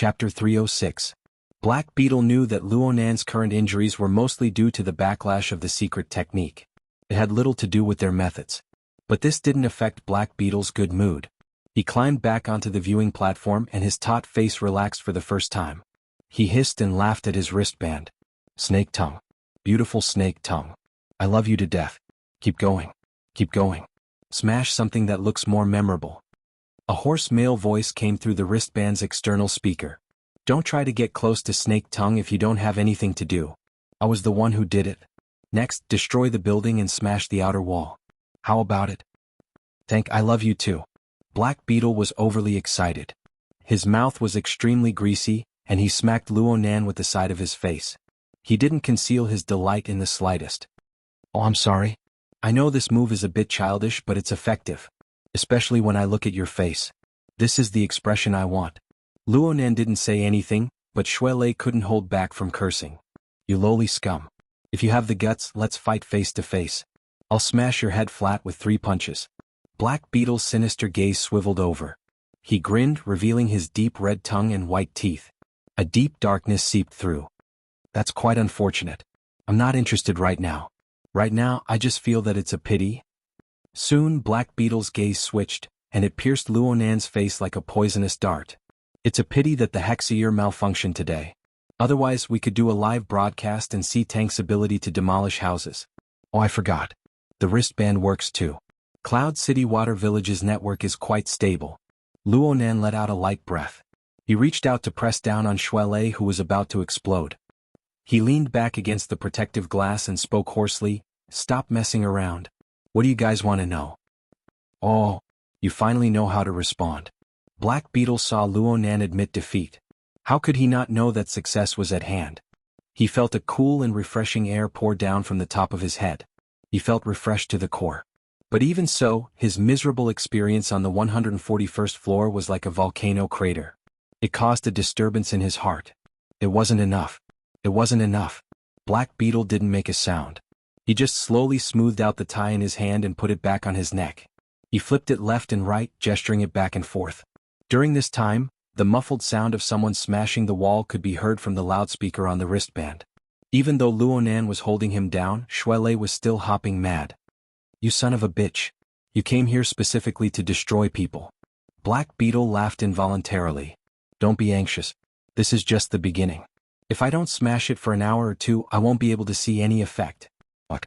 Chapter 306. Black Beetle knew that Luonan's current injuries were mostly due to the backlash of the secret technique. It had little to do with their methods. But this didn't affect Black Beetle's good mood. He climbed back onto the viewing platform and his taut face relaxed for the first time. He hissed and laughed at his wristband. Snake tongue. Beautiful snake tongue. I love you to death. Keep going. Keep going. Smash something that looks more memorable. A hoarse male voice came through the wristband's external speaker. Don't try to get close to Snake Tongue if you don't have anything to do. I was the one who did it. Next, destroy the building and smash the outer wall. How about it? I love you too. Black Beetle was overly excited. His mouth was extremely greasy, and he smacked Luonan with the side of his face. He didn't conceal his delight in the slightest. Oh, I'm sorry. I know this move is a bit childish, but it's effective. Especially when I look at your face. This is the expression I want. Luonan didn't say anything, but Xuelei couldn't hold back from cursing. You lowly scum. If you have the guts, let's fight face to face. I'll smash your head flat with 3 punches. Black Beetle's sinister gaze swiveled over. He grinned, revealing his deep red tongue and white teeth. A deep darkness seeped through. That's quite unfortunate. I'm not interested right now. Right now, I just feel that it's a pity. Soon, Black Beetle's gaze switched, and it pierced Luonan's face like a poisonous dart. It's a pity that the xianxia malfunctioned today. Otherwise, we could do a live broadcast and see Tank's ability to demolish houses. Oh, I forgot. The wristband works too. Cloud City Water Village's network is quite stable. Luonan let out a light breath. He reached out to press down on Xuelei, who was about to explode. He leaned back against the protective glass and spoke hoarsely, "Stop messing around. What do you guys want to know?" Oh, you finally know how to respond. Black Beetle saw Luonan admit defeat. How could he not know that success was at hand? He felt a cool and refreshing air pour down from the top of his head. He felt refreshed to the core. But even so, his miserable experience on the 141st floor was like a volcano crater. It caused a disturbance in his heart. It wasn't enough. It wasn't enough. Black Beetle didn't make a sound. He just slowly smoothed out the tie in his hand and put it back on his neck. He flipped it left and right, gesturing it back and forth. During this time, the muffled sound of someone smashing the wall could be heard from the loudspeaker on the wristband. Even though Luonan was holding him down, Xuelei was still hopping mad. You son of a bitch. You came here specifically to destroy people. Black Beetle laughed involuntarily. Don't be anxious. This is just the beginning. If I don't smash it for an hour or two, I won't be able to see any effect. What?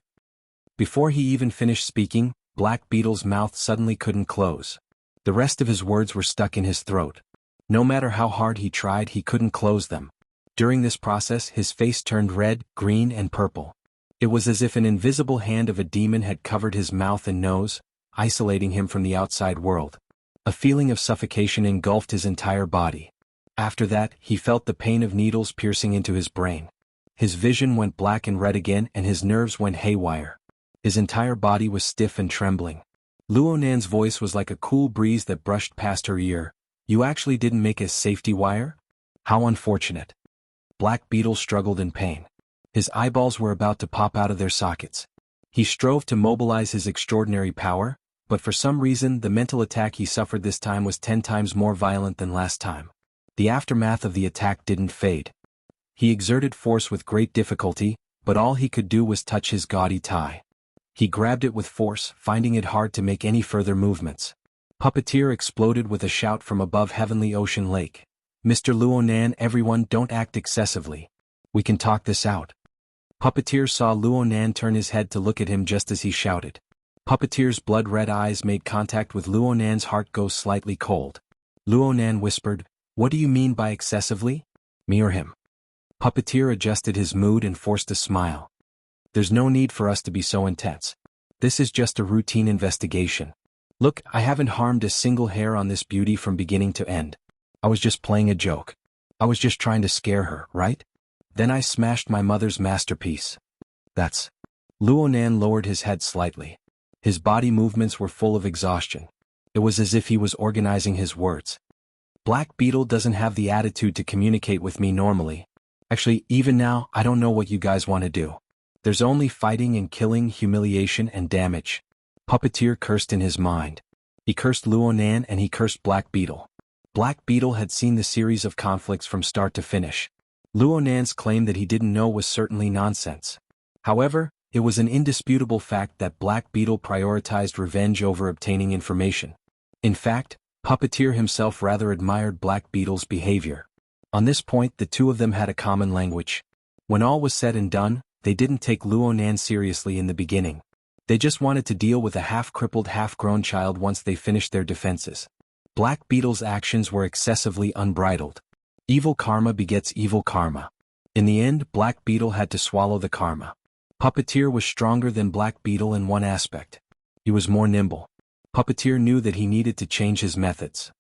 Before he even finished speaking, Black Beetle's mouth suddenly couldn't close. The rest of his words were stuck in his throat. No matter how hard he tried, he couldn't close them. During this process, his face turned red, green, and purple. It was as if an invisible hand of a demon had covered his mouth and nose, isolating him from the outside world. A feeling of suffocation engulfed his entire body. After that, he felt the pain of needles piercing into his brain. His vision went black and red again, and his nerves went haywire. His entire body was stiff and trembling. Luonan's voice was like a cool breeze that brushed past her ear. You actually didn't make a safety wire? How unfortunate. Black Beetle struggled in pain. His eyeballs were about to pop out of their sockets. He strove to mobilize his extraordinary power, but for some reason the mental attack he suffered this time was 10 times more violent than last time. The aftermath of the attack didn't fade. He exerted force with great difficulty, but all he could do was touch his gaudy tie. He grabbed it with force, finding it hard to make any further movements. Puppeteer exploded with a shout from above Heavenly Ocean Lake. Mr. Luonan, everyone don't act excessively. We can talk this out. Puppeteer saw Luonan turn his head to look at him just as he shouted. Puppeteer's blood-red eyes made contact with Luonan's heart go slightly cold. Luonan whispered, What do you mean by excessively? Me or him? Puppeteer adjusted his mood and forced a smile. There's no need for us to be so intense. This is just a routine investigation. Look, I haven't harmed a single hair on this beauty from beginning to end. I was just playing a joke. I was just trying to scare her, right? Then I smashed my mother's masterpiece. That's... Luonan lowered his head slightly. His body movements were full of exhaustion. It was as if he was organizing his words. Black Beetle doesn't have the attitude to communicate with me normally. Actually, even now, I don't know what you guys want to do. There's only fighting and killing, humiliation and damage. Puppeteer cursed in his mind. He cursed Luonan and he cursed Black Beetle. Black Beetle had seen the series of conflicts from start to finish. Luonan's claim that he didn't know was certainly nonsense. However, it was an indisputable fact that Black Beetle prioritized revenge over obtaining information. In fact, Puppeteer himself rather admired Black Beetle's behavior. On this point, the two of them had a common language. When all was said and done, they didn't take Luonan seriously in the beginning. They just wanted to deal with a half-crippled, half-grown child once they finished their defenses. Black Beetle's actions were excessively unbridled. Evil karma begets evil karma. In the end, Black Beetle had to swallow the karma. Puppeteer was stronger than Black Beetle in one aspect. He was more nimble. Puppeteer knew that he needed to change his methods.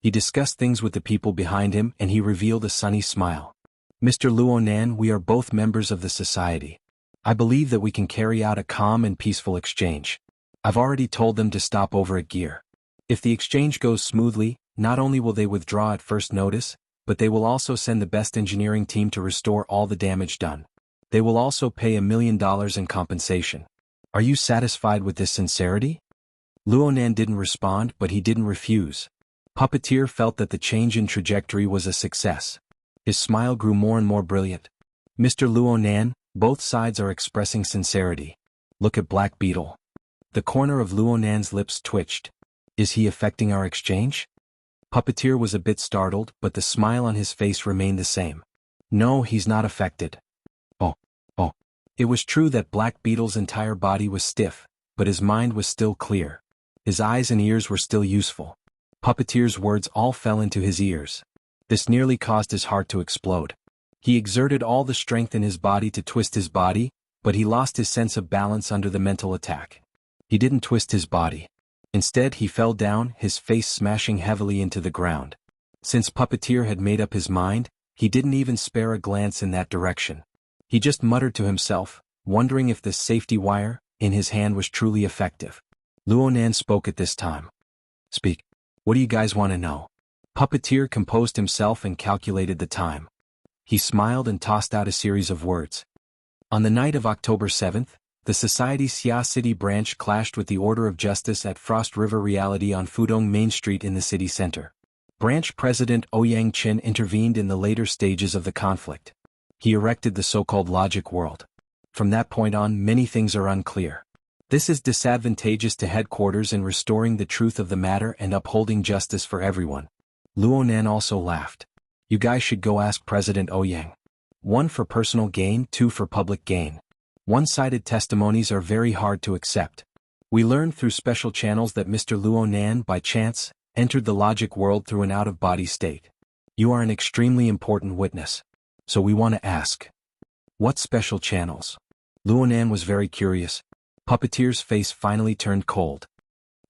He discussed things with the people behind him and he revealed a sunny smile. Mr. Luonan, we are both members of the society. I believe that we can carry out a calm and peaceful exchange. I've already told them to stop over at Gear. If the exchange goes smoothly, not only will they withdraw at first notice, but they will also send the best engineering team to restore all the damage done. They will also pay $1 million in compensation. Are you satisfied with this sincerity? Luonan didn't respond, but he didn't refuse. Puppeteer felt that the change in trajectory was a success. His smile grew more and more brilliant. Mr. Luonan, both sides are expressing sincerity. Look at Black Beetle. The corner of Luonan's lips twitched. Is he affecting our exchange? Puppeteer was a bit startled, but the smile on his face remained the same. No, he's not affected. Oh. It was true that Black Beetle's entire body was stiff, but his mind was still clear. His eyes and ears were still useful. Puppeteer's words all fell into his ears. This nearly caused his heart to explode. He exerted all the strength in his body to twist his body, but he lost his sense of balance under the mental attack. He didn't twist his body. Instead, he fell down, his face smashing heavily into the ground. Since Puppeteer had made up his mind, he didn't even spare a glance in that direction. He just muttered to himself, wondering if the safety wire in his hand was truly effective. Luonan spoke at this time. Speak. What do you guys want to know? Puppeteer composed himself and calculated the time. He smiled and tossed out a series of words. On the night of October 7th, the Society's Xia City branch clashed with the Order of Justice at Frost River Reality on Fudong Main Street in the city center. Branch President Ouyang Qin intervened in the later stages of the conflict. He erected the so-called logic world. From that point on, many things are unclear. This is disadvantageous to headquarters in restoring the truth of the matter and upholding justice for everyone. Luonan also laughed. You guys should go ask President Ouyang. 1 for personal gain, 2 for public gain. One-sided testimonies are very hard to accept. We learned through special channels that Mr. Luonan, by chance, entered the logic world through an out-of-body state. You are an extremely important witness. So we want to ask. What special channels? Luonan was very curious. Puppeteer's face finally turned cold.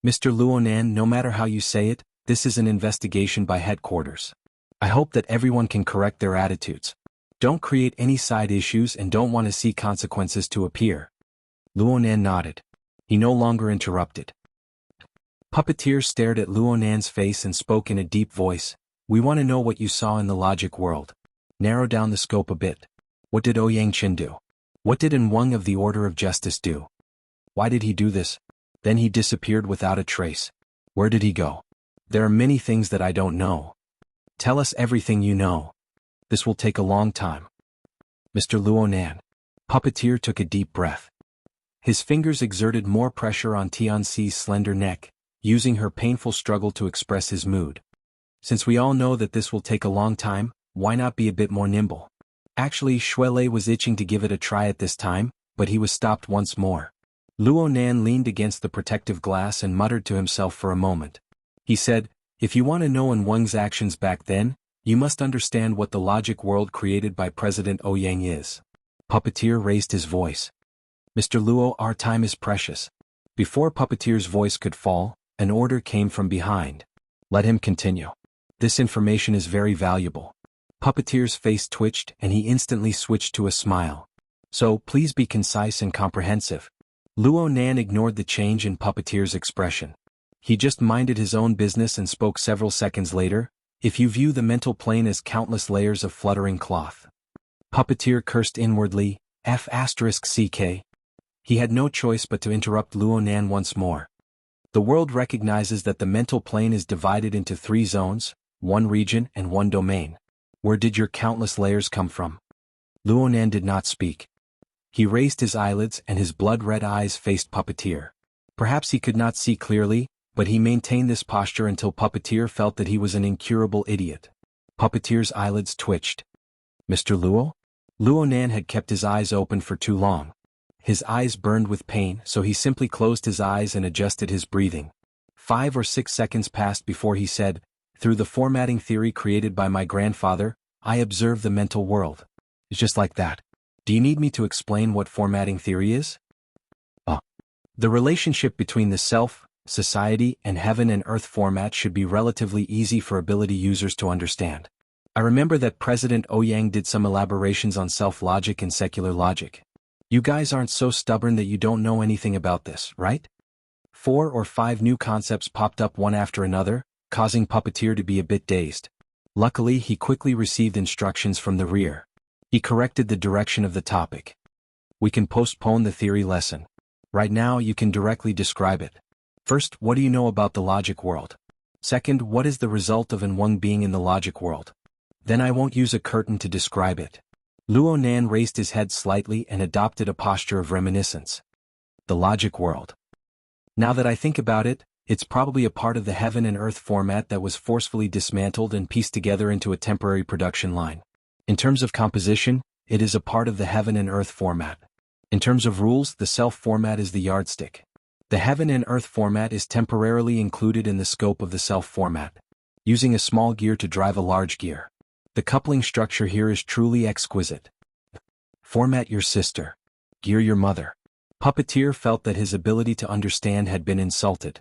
Mr. Luonan, no matter how you say it, this is an investigation by headquarters. I hope that everyone can correct their attitudes. Don't create any side issues and don't want to see consequences to appear. Luonan nodded. He no longer interrupted. Puppeteer stared at Luonan's face and spoke in a deep voice. We want to know what you saw in the logic world. Narrow down the scope a bit. What did Ouyang Qin do? What did Wang of the Order of Justice do? Why did he do this? Then he disappeared without a trace. Where did he go? There are many things that I don't know. Tell us everything you know. This will take a long time. Mr. Luonan. Puppeteer took a deep breath. His fingers exerted more pressure on Tianxi's slender neck, using her painful struggle to express his mood. Since we all know that this will take a long time, why not be a bit more nimble? Actually, Shuelei was itching to give it a try at this time, but he was stopped once more. Luonan leaned against the protective glass and muttered to himself for a moment. He said, if you want to know Wang's actions back then, you must understand what the logic world created by President Ouyang is. Puppeteer raised his voice. Mr. Luo, our time is precious. Before Puppeteer's voice could fall, an order came from behind. Let him continue. This information is very valuable. Puppeteer's face twitched and he instantly switched to a smile. So, please be concise and comprehensive. Luonan ignored the change in Puppeteer's expression. He just minded his own business and spoke several seconds later. If you view the mental plane as countless layers of fluttering cloth. Puppeteer cursed inwardly, F***CK. He had no choice but to interrupt Luonan once more. The world recognizes that the mental plane is divided into 3 zones, one region and one domain. Where did your countless layers come from? Luonan did not speak. He raised his eyelids and his blood-red eyes faced Puppeteer. Perhaps he could not see clearly, but he maintained this posture until Puppeteer felt that he was an incurable idiot. Puppeteer's eyelids twitched. Mr. Luo? Luonan had kept his eyes open for too long. His eyes burned with pain, so he simply closed his eyes and adjusted his breathing. 5 or 6 seconds passed before he said, "Through the formatting theory created by my grandfather, I observe the mental world." It's just like that. Do you need me to explain what formatting theory is? The relationship between the self, society, and heaven and earth format should be relatively easy for ability users to understand. I remember that President Ouyang did some elaborations on self-logic and secular logic. You guys aren't so stubborn that you don't know anything about this, right? 4 or 5 new concepts popped up one after another, causing Puppeteer to be a bit dazed. Luckily, he quickly received instructions from the rear. He corrected the direction of the topic. We can postpone the theory lesson. Right now, you can directly describe it. First, what do you know about the logic world? Second, what is the result of one being in the logic world? Then I won't use a curtain to describe it. Luonan raised his head slightly and adopted a posture of reminiscence. The logic world. Now that I think about it, it's probably a part of the heaven and earth format that was forcefully dismantled and pieced together into a temporary production line. In terms of composition, it is a part of the heaven and earth format. In terms of rules, the self format is the yardstick. The heaven and earth format is temporarily included in the scope of the self format, using a small gear to drive a large gear. The coupling structure here is truly exquisite. Format your sister. Gear your mother. Puppeteer felt that his ability to understand had been insulted.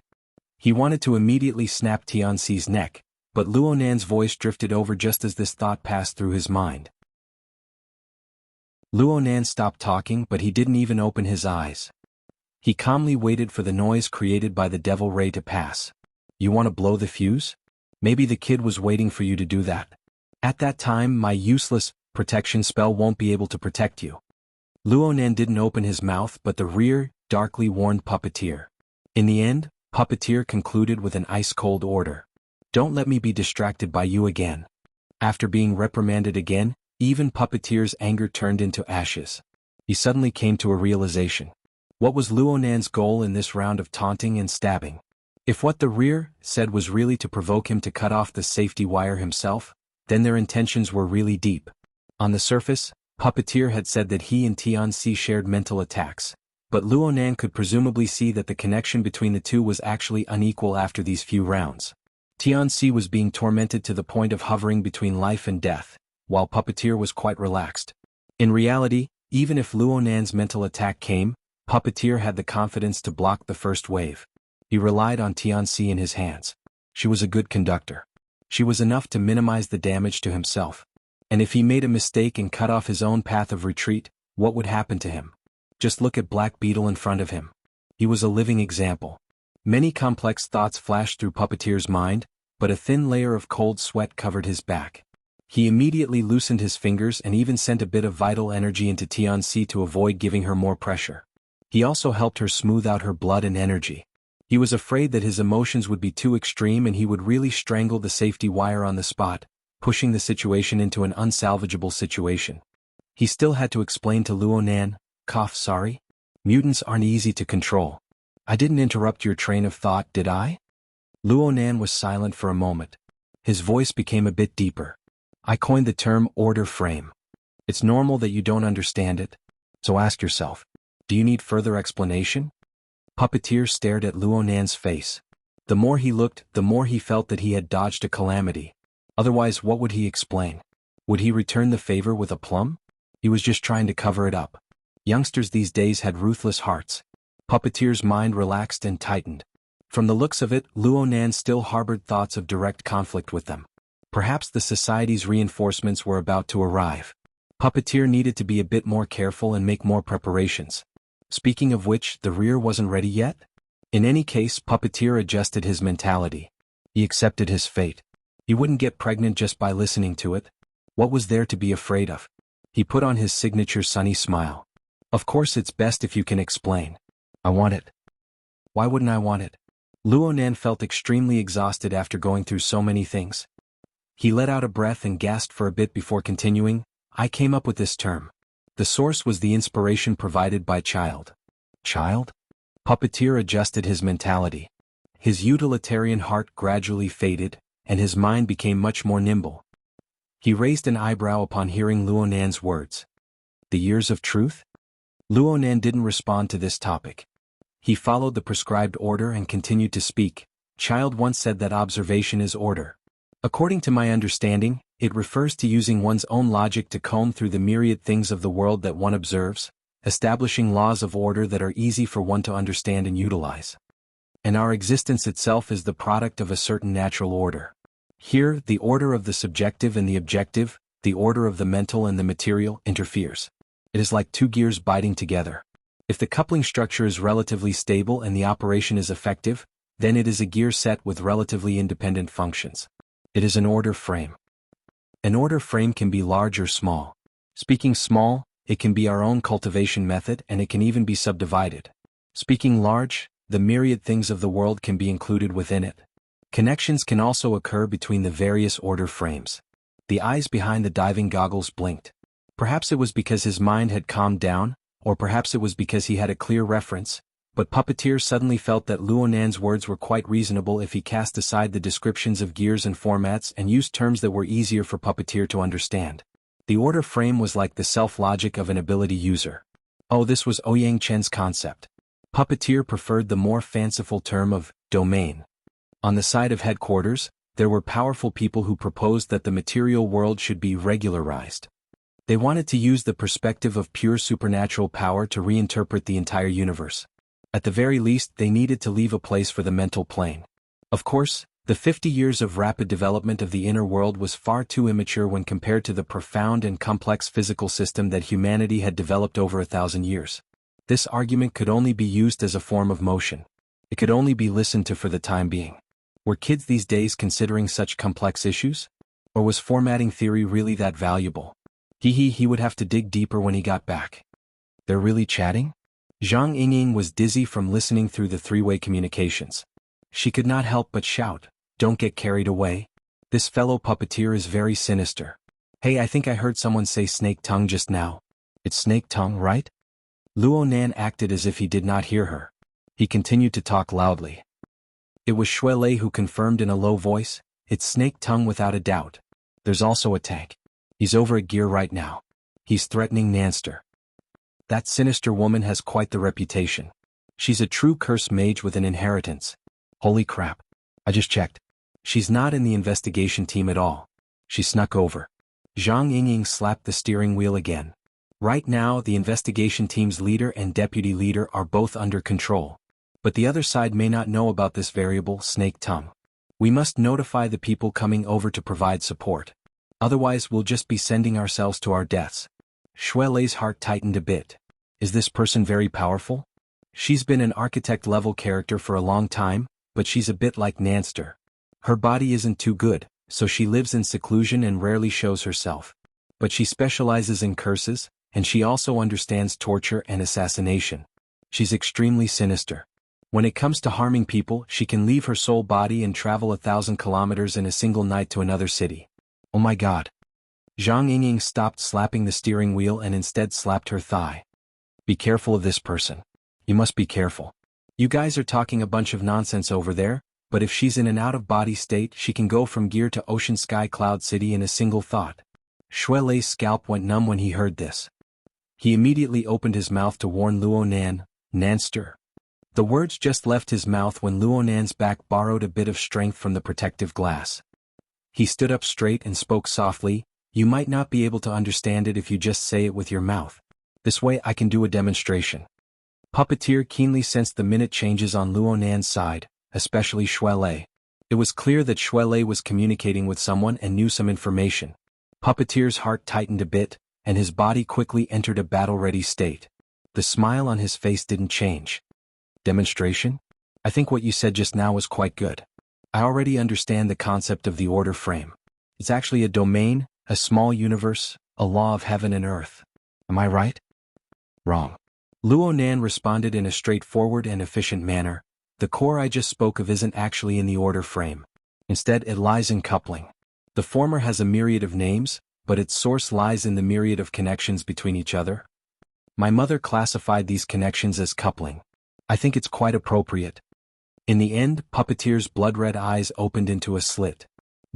He wanted to immediately snap Tianxi's neck, but Luonan's voice drifted over just as this thought passed through his mind. Luonan stopped talking, but he didn't even open his eyes. He calmly waited for the noise created by the devil ray to pass. You want to blow the fuse? Maybe the kid was waiting for you to do that. At that time, my useless protection spell won't be able to protect you. Luonan didn't open his mouth, but the rear darkly warned Puppeteer. In the end, Puppeteer concluded with an ice-cold order. Don't let me be distracted by you again. After being reprimanded again, even Puppeteer's anger turned into ashes. He suddenly came to a realization. What was Luonan's goal in this round of taunting and stabbing? If what the rear said was really to provoke him to cut off the safety wire himself, then their intentions were really deep. On the surface, Puppeteer had said that he and Tianxi shared mental attacks, but Luonan could presumably see that the connection between the two was actually unequal after these few rounds. Tianxi was being tormented to the point of hovering between life and death, while Puppeteer was quite relaxed. In reality, even if Luonan's mental attack came, Puppeteer had the confidence to block the first wave. He relied on Tianxi in his hands. She was a good conductor. She was enough to minimize the damage to himself. And if he made a mistake and cut off his own path of retreat, what would happen to him? Just look at Black Beetle in front of him. He was a living example. Many complex thoughts flashed through Puppeteer's mind, but a thin layer of cold sweat covered his back. He immediately loosened his fingers and even sent a bit of vital energy into Tianxi to avoid giving her more pressure. He also helped her smooth out her blood and energy. He was afraid that his emotions would be too extreme and he would really strangle the safety wire on the spot, pushing the situation into an unsalvageable situation. He still had to explain to Luonan, sorry? Mutants aren't easy to control. I didn't interrupt your train of thought, did I? Luonan was silent for a moment. His voice became a bit deeper. I coined the term order frame. It's normal that you don't understand it, so ask yourself, do you need further explanation? Puppeteer stared at Luonan's face. The more he looked, the more he felt that he had dodged a calamity. Otherwise, what would he explain? Would he return the favor with a plum? He was just trying to cover it up. Youngsters these days had ruthless hearts. Puppeteer's mind relaxed and tightened. From the looks of it, Luonan still harbored thoughts of direct conflict with them. Perhaps the society's reinforcements were about to arrive. Puppeteer needed to be a bit more careful and make more preparations. Speaking of which, the rear wasn't ready yet? In any case, Puppeteer adjusted his mentality. He accepted his fate. He wouldn't get pregnant just by listening to it. What was there to be afraid of? He put on his signature sunny smile. Of course it's best if you can explain. I want it. Why wouldn't I want it? Luonan felt extremely exhausted after going through so many things. He let out a breath and gasped for a bit before continuing, I came up with this term. The source was the inspiration provided by child. Child? Puppeteer adjusted his mentality. His utilitarian heart gradually faded, and his mind became much more nimble. He raised an eyebrow upon hearing Luonan's words. The years of truth? Luonan didn't respond to this topic. He followed the prescribed order and continued to speak. Child once said that observation is order. According to my understanding, it refers to using one's own logic to comb through the myriad things of the world that one observes, establishing laws of order that are easy for one to understand and utilize. And our existence itself is the product of a certain natural order. Here, the order of the subjective and the objective, the order of the mental and the material, interferes. It is like two gears biting together. If the coupling structure is relatively stable and the operation is effective, then it is a gear set with relatively independent functions. It is an order frame. An order frame can be large or small. Speaking small, it can be our own cultivation method and it can even be subdivided. Speaking large, the myriad things of the world can be included within it. Connections can also occur between the various order frames. The eyes behind the diving goggles blinked. Perhaps it was because his mind had calmed down, or perhaps it was because he had a clear reference, but Puppeteer suddenly felt that Luonan's words were quite reasonable if he cast aside the descriptions of gears and formats and used terms that were easier for Puppeteer to understand. The order frame was like the self-logic of an ability user. Oh, this was Ouyang Chen's concept. Puppeteer preferred the more fanciful term of domain. On the side of headquarters, there were powerful people who proposed that the material world should be regularized. They wanted to use the perspective of pure supernatural power to reinterpret the entire universe. At the very least, they needed to leave a place for the mental plane. Of course, the 50 years of rapid development of the inner world was far too immature when compared to the profound and complex physical system that humanity had developed over 1,000 years. This argument could only be used as a form of motion. It could only be listened to for the time being. Were kids these days considering such complex issues? Or was formatting theory really that valuable? He would have to dig deeper when he got back. They're really chatting? Zhang Yingying was dizzy from listening through the three-way communications. She could not help but shout, "Don't get carried away. This fellow puppeteer is very sinister. Hey, I think I heard someone say snake tongue just now. It's snake tongue, right?" Luonan acted as if he did not hear her. He continued to talk loudly. It was Shuelei who confirmed in a low voice, "It's snake tongue without a doubt. There's also a tank. He's over at gear right now. He's threatening Nanster. That sinister woman has quite the reputation. She's a true curse mage with an inheritance. Holy crap. I just checked. She's not in the investigation team at all. She snuck over." Zhang Yingying slapped the steering wheel again. Right now, the investigation team's leader and deputy leader are both under control. But the other side may not know about this variable, snake tongue. We must notify the people coming over to provide support. Otherwise, we'll just be sending ourselves to our deaths. Shuelei's heart tightened a bit. Is this person very powerful? She's been an architect-level character for a long time, but she's a bit like Nanster. Her body isn't too good, so she lives in seclusion and rarely shows herself. But she specializes in curses, and she also understands torture and assassination. She's extremely sinister. When it comes to harming people, she can leave her soul body and travel 1,000 kilometers in a single night to another city. Oh my god. Zhang Yingying stopped slapping the steering wheel and instead slapped her thigh. Be careful of this person. You must be careful. You guys are talking a bunch of nonsense over there, but if she's in an out-of-body state, she can go from Gear to Ocean Sky Cloud City in a single thought. Shuelei's scalp went numb when he heard this. He immediately opened his mouth to warn Luonan, Nanster. The words just left his mouth when Luonan's back borrowed a bit of strength from the protective glass. He stood up straight and spoke softly, "You might not be able to understand it if you just say it with your mouth. This way I can do a demonstration." Puppeteer keenly sensed the minute changes on Luonan's side, especially Shuelei. It was clear that Shuelei was communicating with someone and knew some information. Puppeteer's heart tightened a bit, and his body quickly entered a battle-ready state. The smile on his face didn't change. Demonstration? I think what you said just now was quite good. I already understand the concept of the order frame. It's actually a domain, a small universe, a law of heaven and earth. Am I right? Wrong. Luonan responded in a straightforward and efficient manner. The core I just spoke of isn't actually in the order frame. Instead, it lies in coupling. The former has a myriad of names, but its source lies in the myriad of connections between each other. My mother classified these connections as coupling. I think it's quite appropriate. In the end, Puppeteer's blood-red eyes opened into a slit.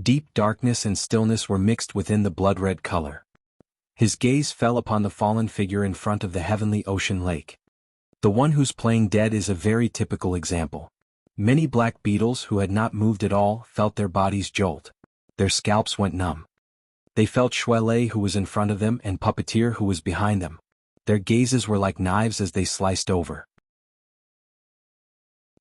Deep darkness and stillness were mixed within the blood-red color. His gaze fell upon the fallen figure in front of the heavenly ocean lake. The one who's playing dead is a very typical example. Many black beetles who had not moved at all felt their bodies jolt. Their scalps went numb. They felt Xuele who was in front of them and Puppeteer who was behind them. Their gazes were like knives as they sliced over.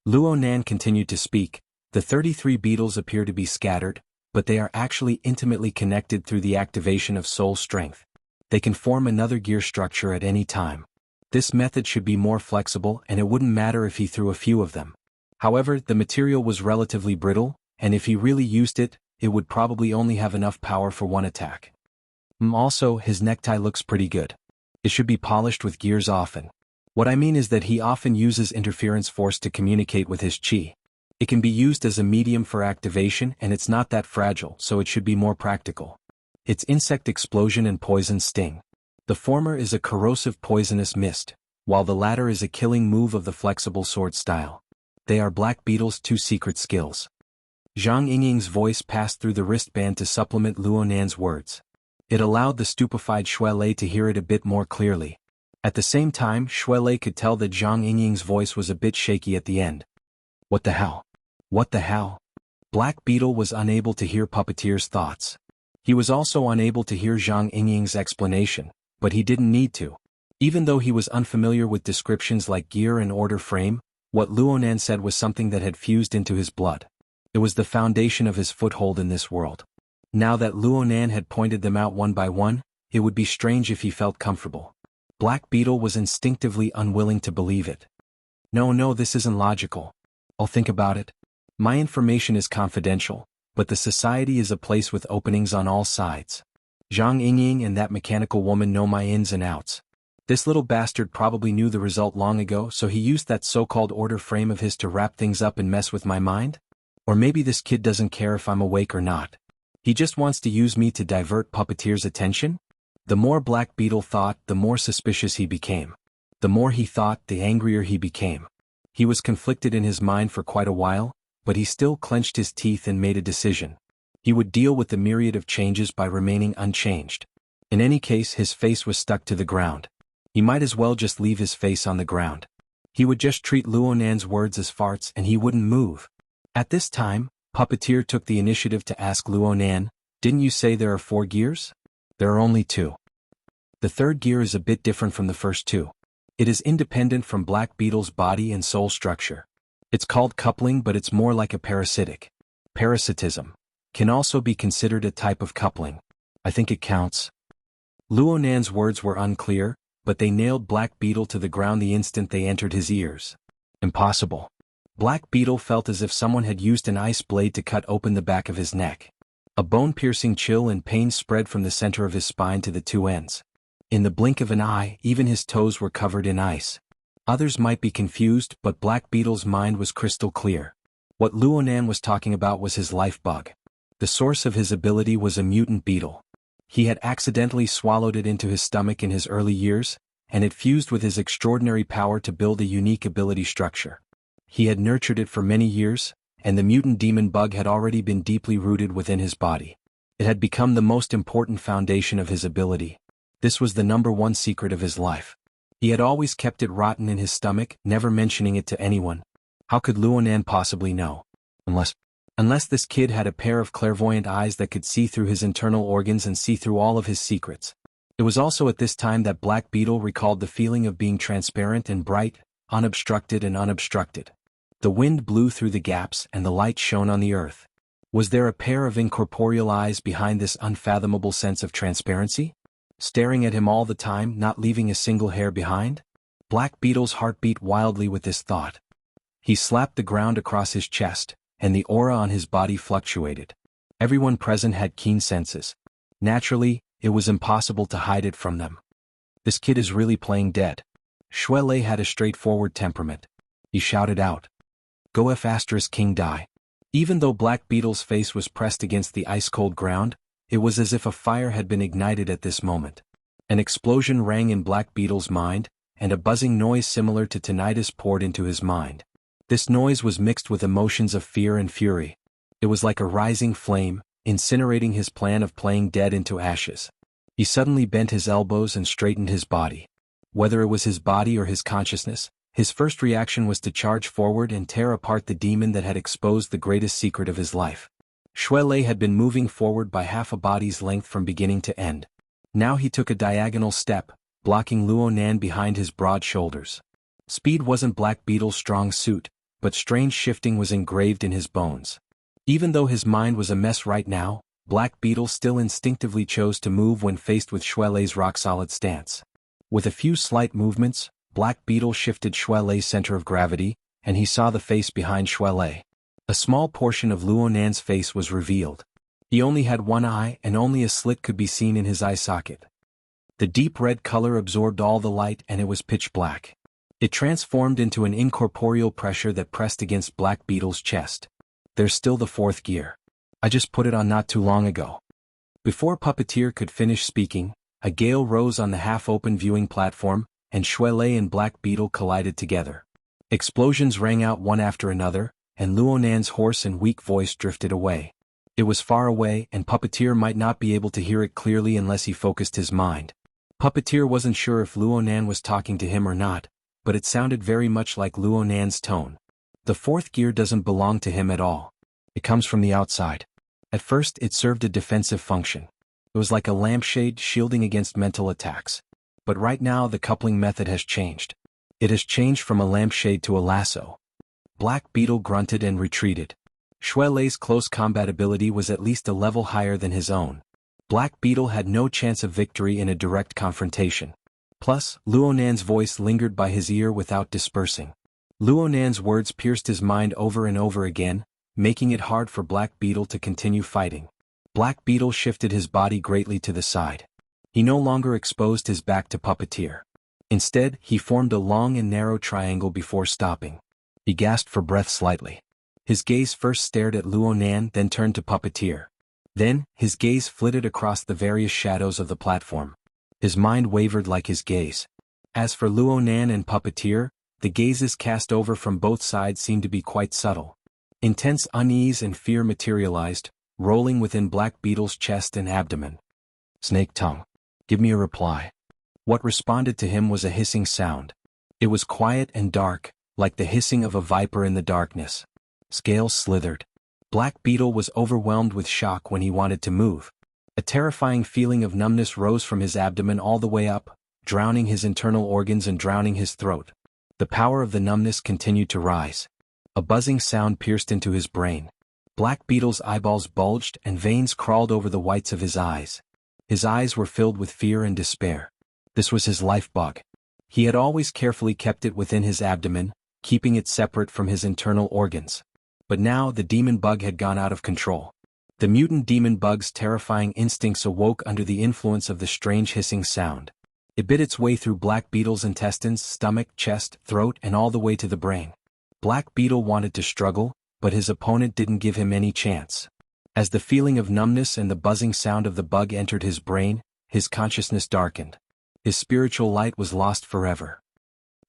Luonan continued to speak. The 33 beetles appear to be scattered, but they are actually intimately connected through the activation of soul strength. They can form another gear structure at any time. This method should be more flexible and it wouldn't matter if he threw a few of them. However, the material was relatively brittle, and if he really used it, it would probably only have enough power for one attack. Also, his necktie looks pretty good. It should be polished with gears often. What I mean is that he often uses interference force to communicate with his chi. It can be used as a medium for activation and it's not that fragile, so it should be more practical. It's insect explosion and poison sting. The former is a corrosive poisonous mist, while the latter is a killing move of the flexible sword style. They are Black Beetle's two secret skills. Zhang Yingying's voice passed through the wristband to supplement Luonan's words. It allowed the stupefied Xuele to hear it a bit more clearly. At the same time, Xuele could tell that Zhang Yingying's voice was a bit shaky at the end. What the hell? What the hell? Black Beetle was unable to hear Puppeteer's thoughts. He was also unable to hear Zhang Yingying's explanation, but he didn't need to. Even though he was unfamiliar with descriptions like gear and order frame, what Luonan said was something that had fused into his blood. It was the foundation of his foothold in this world. Now that Luonan had pointed them out one by one, it would be strange if he felt comfortable. Black Beetle was instinctively unwilling to believe it. No, this isn't logical. I'll think about it. My information is confidential, but the society is a place with openings on all sides. Zhang Yingying and that mechanical woman know my ins and outs. This little bastard probably knew the result long ago, so he used that so-called order frame of his to wrap things up and mess with my mind? Or maybe this kid doesn't care if I'm awake or not. He just wants to use me to divert Puppeteer's attention? The more Black Beetle thought, the more suspicious he became. The more he thought, the angrier he became. He was conflicted in his mind for quite a while, but he still clenched his teeth and made a decision. He would deal with the myriad of changes by remaining unchanged. In any case, his face was stuck to the ground. He might as well just leave his face on the ground. He would just treat Luonan's words as farts and he wouldn't move. At this time, Puppeteer took the initiative to ask Luonan, "Didn't you say there are 4 gears? There are only 2. The third gear is a bit different from the first 2. It is independent from Black Beetle's body and soul structure. It's called coupling, but it's more like a parasitic. Parasitism can also be considered a type of coupling. I think it counts." Luonan's words were unclear, but they nailed Black Beetle to the ground the instant they entered his ears. Impossible. Black Beetle felt as if someone had used an ice blade to cut open the back of his neck. A bone-piercing chill and pain spread from the center of his spine to the 2 ends. In the blink of an eye, even his toes were covered in ice. Others might be confused, but Black Beetle's mind was crystal clear. What Luonan was talking about was his life bug. The source of his ability was a mutant beetle. He had accidentally swallowed it into his stomach in his early years, and it fused with his extraordinary power to build a unique ability structure. He had nurtured it for many years, and the mutant demon bug had already been deeply rooted within his body. It had become the most important foundation of his ability. This was the #1 secret of his life. He had always kept it rotten in his stomach, never mentioning it to anyone. How could Luonan possibly know? Unless this kid had a pair of clairvoyant eyes that could see through his internal organs and see through all of his secrets. It was also at this time that Black Beetle recalled the feeling of being transparent and bright, unobstructed and unobstructed. The wind blew through the gaps and the light shone on the earth. Was there a pair of incorporeal eyes behind this unfathomable sense of transparency? Staring at him all the time, not leaving a single hair behind? Black Beetle's heart beat wildly with this thought. He slapped the ground across his chest, and the aura on his body fluctuated. Everyone present had keen senses. Naturally, it was impossible to hide it from them. This kid is really playing dead. Xuele had a straightforward temperament. He shouted out, "Go F*** King die." Even though Black Beetle's face was pressed against the ice-cold ground, it was as if a fire had been ignited at this moment. An explosion rang in Black Beetle's mind, and a buzzing noise similar to tinnitus poured into his mind. This noise was mixed with emotions of fear and fury. It was like a rising flame, incinerating his plan of playing dead into ashes. He suddenly bent his elbows and straightened his body. Whether it was his body or his consciousness, his first reaction was to charge forward and tear apart the demon that had exposed the greatest secret of his life. Xuelei had been moving forward by half a body's length from beginning to end. Now he took a diagonal step, blocking Luonan behind his broad shoulders. Speed wasn't Black Beetle's strong suit, but strange shifting was engraved in his bones. Even though his mind was a mess right now, Black Beetle still instinctively chose to move when faced with Xuelei's rock-solid stance. With a few slight movements, Black Beetle shifted Xuelei's center of gravity, and he saw the face behind Xuelei. A small portion of Luonan's face was revealed. He only had one eye and only a slit could be seen in his eye socket. The deep red color absorbed all the light and it was pitch black. It transformed into an incorporeal pressure that pressed against Black Beetle's chest. There's still the fourth gear. I just put it on not too long ago. Before Puppeteer could finish speaking, a gale rose on the half-open viewing platform, and Xuelei and Black Beetle collided together. Explosions rang out one after another, and Luonan's hoarse and weak voice drifted away. It was far away and Puppeteer might not be able to hear it clearly unless he focused his mind. Puppeteer wasn't sure if Luonan was talking to him or not, but it sounded very much like Luonan's tone. The fourth gear doesn't belong to him at all. It comes from the outside. At first it served a defensive function. It was like a lampshade shielding against mental attacks. But right now the coupling method has changed. It has changed from a lampshade to a lasso. Black Beetle grunted and retreated. Xuelei's close combat ability was at least a level higher than his own. Black Beetle had no chance of victory in a direct confrontation. Plus, Luonan's voice lingered by his ear without dispersing. Luonan's words pierced his mind over and over again, making it hard for Black Beetle to continue fighting. Black Beetle shifted his body greatly to the side. He no longer exposed his back to Puppeteer. Instead, he formed a long and narrow triangle before stopping. He gasped for breath slightly. His gaze first stared at Luonan, then turned to Puppeteer. Then, his gaze flitted across the various shadows of the platform. His mind wavered like his gaze. As for Luonan and Puppeteer, the gazes cast over from both sides seemed to be quite subtle. Intense unease and fear materialized, rolling within Black Beetle's chest and abdomen. Snake tongue. Give me a reply. What responded to him was a hissing sound. It was quiet and dark, like the hissing of a viper in the darkness. Scales slithered. Black Beetle was overwhelmed with shock when he wanted to move. A terrifying feeling of numbness rose from his abdomen all the way up, drowning his internal organs and drowning his throat. The power of the numbness continued to rise. A buzzing sound pierced into his brain. Black Beetle's eyeballs bulged and veins crawled over the whites of his eyes. His eyes were filled with fear and despair. This was his life bug. He had always carefully kept it within his abdomen, keeping it separate from his internal organs. But now the demon bug had gone out of control. The mutant demon bug's terrifying instincts awoke under the influence of the strange hissing sound. It bit its way through Black Beetle's intestines, stomach, chest, throat, and all the way to the brain. Black Beetle wanted to struggle, but his opponent didn't give him any chance. As the feeling of numbness and the buzzing sound of the bug entered his brain, his consciousness darkened. His spiritual light was lost forever.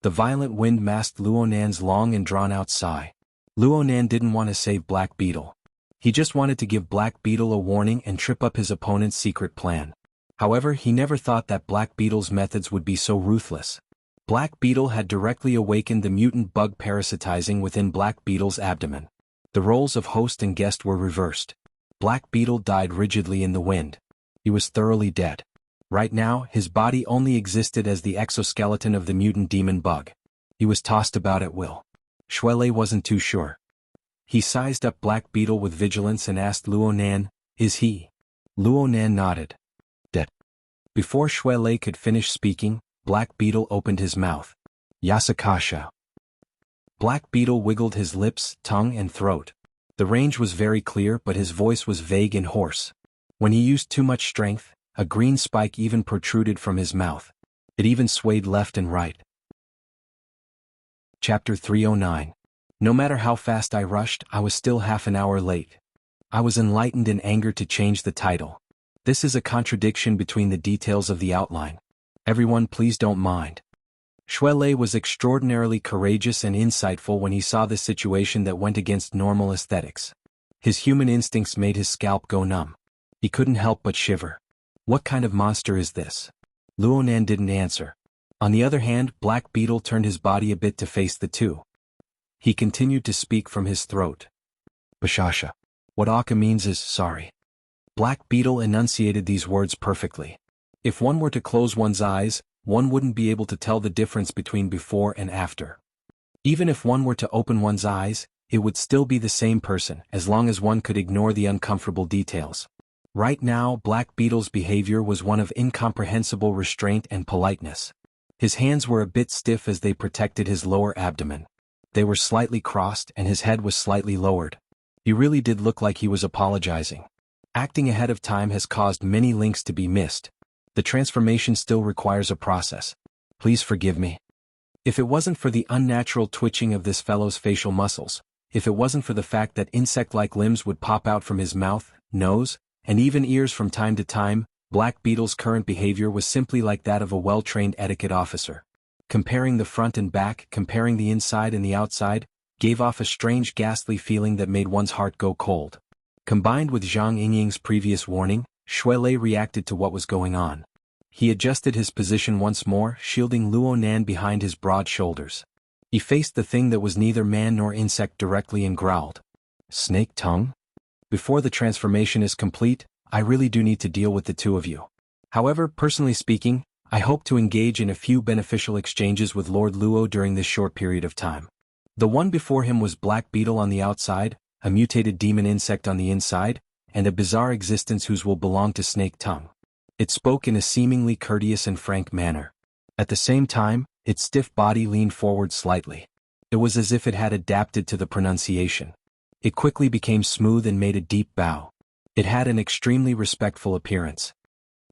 The violent wind masked Luonan's long and drawn-out sigh. Luonan didn't want to save Black Beetle. He just wanted to give Black Beetle a warning and trip up his opponent's secret plan. However, he never thought that Black Beetle's methods would be so ruthless. Black Beetle had directly awakened the mutant bug parasitizing within Black Beetle's abdomen. The roles of host and guest were reversed. Black Beetle died rigidly in the wind. He was thoroughly dead. Right now, his body only existed as the exoskeleton of the mutant demon bug. He was tossed about at will. Xuelei wasn't too sure. He sized up Black Beetle with vigilance and asked Luonan, "Is he?" Luonan nodded. Dead. Before Xuelei could finish speaking, Black Beetle opened his mouth. Yasakasha. Black Beetle wiggled his lips, tongue, and throat. The range was very clear, but his voice was vague and hoarse. When he used too much strength, a green spike even protruded from his mouth. It even swayed left and right. Chapter 309. No matter how fast I rushed, I was still half an hour late. I was enlightened in anger to change the title. This is a contradiction between the details of the outline. Everyone please don't mind. Xuelei was extraordinarily courageous and insightful when he saw this situation that went against normal aesthetics. His human instincts made his scalp go numb. He couldn't help but shiver. What kind of monster is this? Luonan didn't answer. On the other hand, Black Beetle turned his body a bit to face the two. He continued to speak from his throat. Bashasha. What Aka means is sorry. Black Beetle enunciated these words perfectly. If one were to close one's eyes, one wouldn't be able to tell the difference between before and after. Even if one were to open one's eyes, it would still be the same person as long as one could ignore the uncomfortable details. Right now, Black Beetle's behavior was one of incomprehensible restraint and politeness. His hands were a bit stiff as they protected his lower abdomen. They were slightly crossed and his head was slightly lowered. He really did look like he was apologizing. Acting ahead of time has caused many links to be missed. The transformation still requires a process. Please forgive me. If it wasn't for the unnatural twitching of this fellow's facial muscles, if it wasn't for the fact that insect-like limbs would pop out from his mouth, nose, and even ears from time to time, Black Beetle's current behavior was simply like that of a well-trained etiquette officer. Comparing the front and back, comparing the inside and the outside, gave off a strange ghastly feeling that made one's heart go cold. Combined with Zhang Yingying's previous warning, Xuelei reacted to what was going on. He adjusted his position once more, shielding Luonan behind his broad shoulders. He faced the thing that was neither man nor insect directly and growled. Snake tongue? Before the transformation is complete, I really do need to deal with the two of you. However, personally speaking, I hope to engage in a few beneficial exchanges with Lord Luo during this short period of time. The one before him was Black Beetle on the outside, a mutated demon insect on the inside, and a bizarre existence whose will belong to Snake Tongue. It spoke in a seemingly courteous and frank manner. At the same time, its stiff body leaned forward slightly. It was as if it had adapted to the pronunciation. It quickly became smooth and made a deep bow. It had an extremely respectful appearance.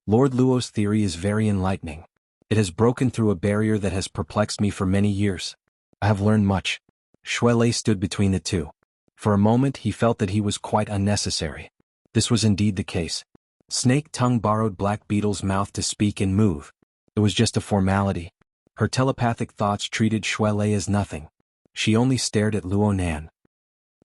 Lord Luo's theory is very enlightening. It has broken through a barrier that has perplexed me for many years. I have learned much. Xuelei stood between the two. For a moment he felt that he was quite unnecessary. This was indeed the case. Snake Tongue borrowed Black Beetle's mouth to speak and move. It was just a formality. Her telepathic thoughts treated Xuelei as nothing. She only stared at Luonan.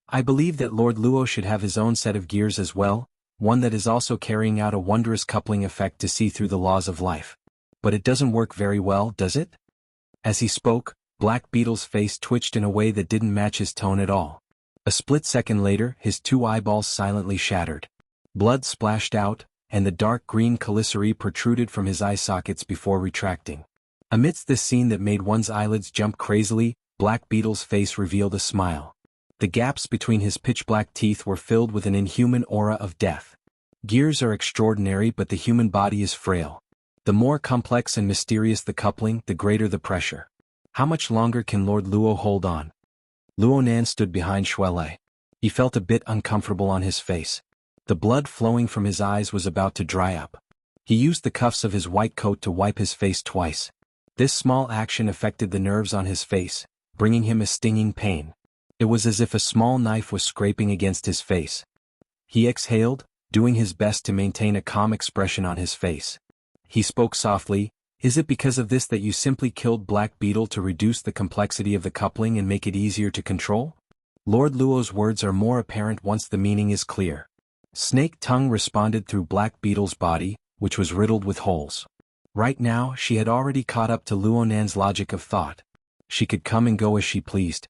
I believe that Lord Luo should have his own set of gears as well, one that is also carrying out a wondrous coupling effect to see through the laws of life. But it doesn't work very well, does it? As he spoke, Black Beetle's face twitched in a way that didn't match his tone at all. A split second later, his two eyeballs silently shattered. Blood splashed out, and the dark green chalicery protruded from his eye sockets before retracting. Amidst this scene that made one's eyelids jump crazily, Black Beetle's face revealed a smile. The gaps between his pitch-black teeth were filled with an inhuman aura of death. Gears are extraordinary, but the human body is frail. The more complex and mysterious the coupling, the greater the pressure. How much longer can Lord Luo hold on? Luonan stood behind Xuelei. He felt a bit uncomfortable on his face. The blood flowing from his eyes was about to dry up. He used the cuffs of his white coat to wipe his face twice. This small action affected the nerves on his face, bringing him a stinging pain. It was as if a small knife was scraping against his face. He exhaled, doing his best to maintain a calm expression on his face. He spoke softly, "Is it because of this that you simply killed Black Beetle to reduce the complexity of the coupling and make it easier to control?" Lord Luo's words are more apparent once the meaning is clear. Snake Tongue responded through Black Beetle's body, which was riddled with holes. Right now, she had already caught up to Luonan's logic of thought. She could come and go as she pleased.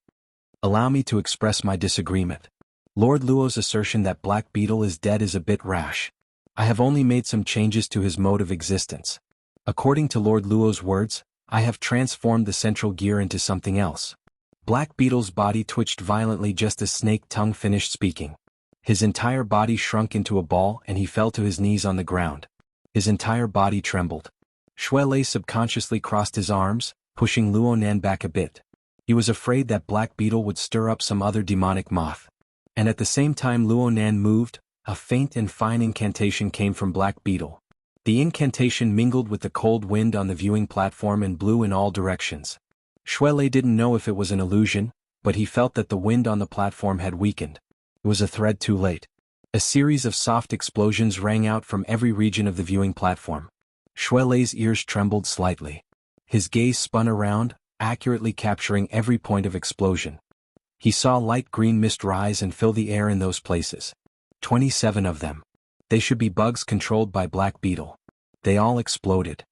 Allow me to express my disagreement. Lord Luo's assertion that Black Beetle is dead is a bit rash. I have only made some changes to his mode of existence. According to Lord Luo's words, I have transformed the central gear into something else. Black Beetle's body twitched violently just as Snake Tongue finished speaking. His entire body shrunk into a ball and he fell to his knees on the ground. His entire body trembled. Xuelei subconsciously crossed his arms, pushing Luonan back a bit. He was afraid that Black Beetle would stir up some other demonic moth. And at the same time Luonan moved, a faint and fine incantation came from Black Beetle. The incantation mingled with the cold wind on the viewing platform and blew in all directions. Xuelei didn't know if it was an illusion, but he felt that the wind on the platform had weakened. It was a thread too late. A series of soft explosions rang out from every region of the viewing platform. Xuelei's ears trembled slightly. His gaze spun around, accurately capturing every point of explosion. He saw light green mist rise and fill the air in those places. 27 of them. They should be bugs controlled by Black Beetle. They all exploded.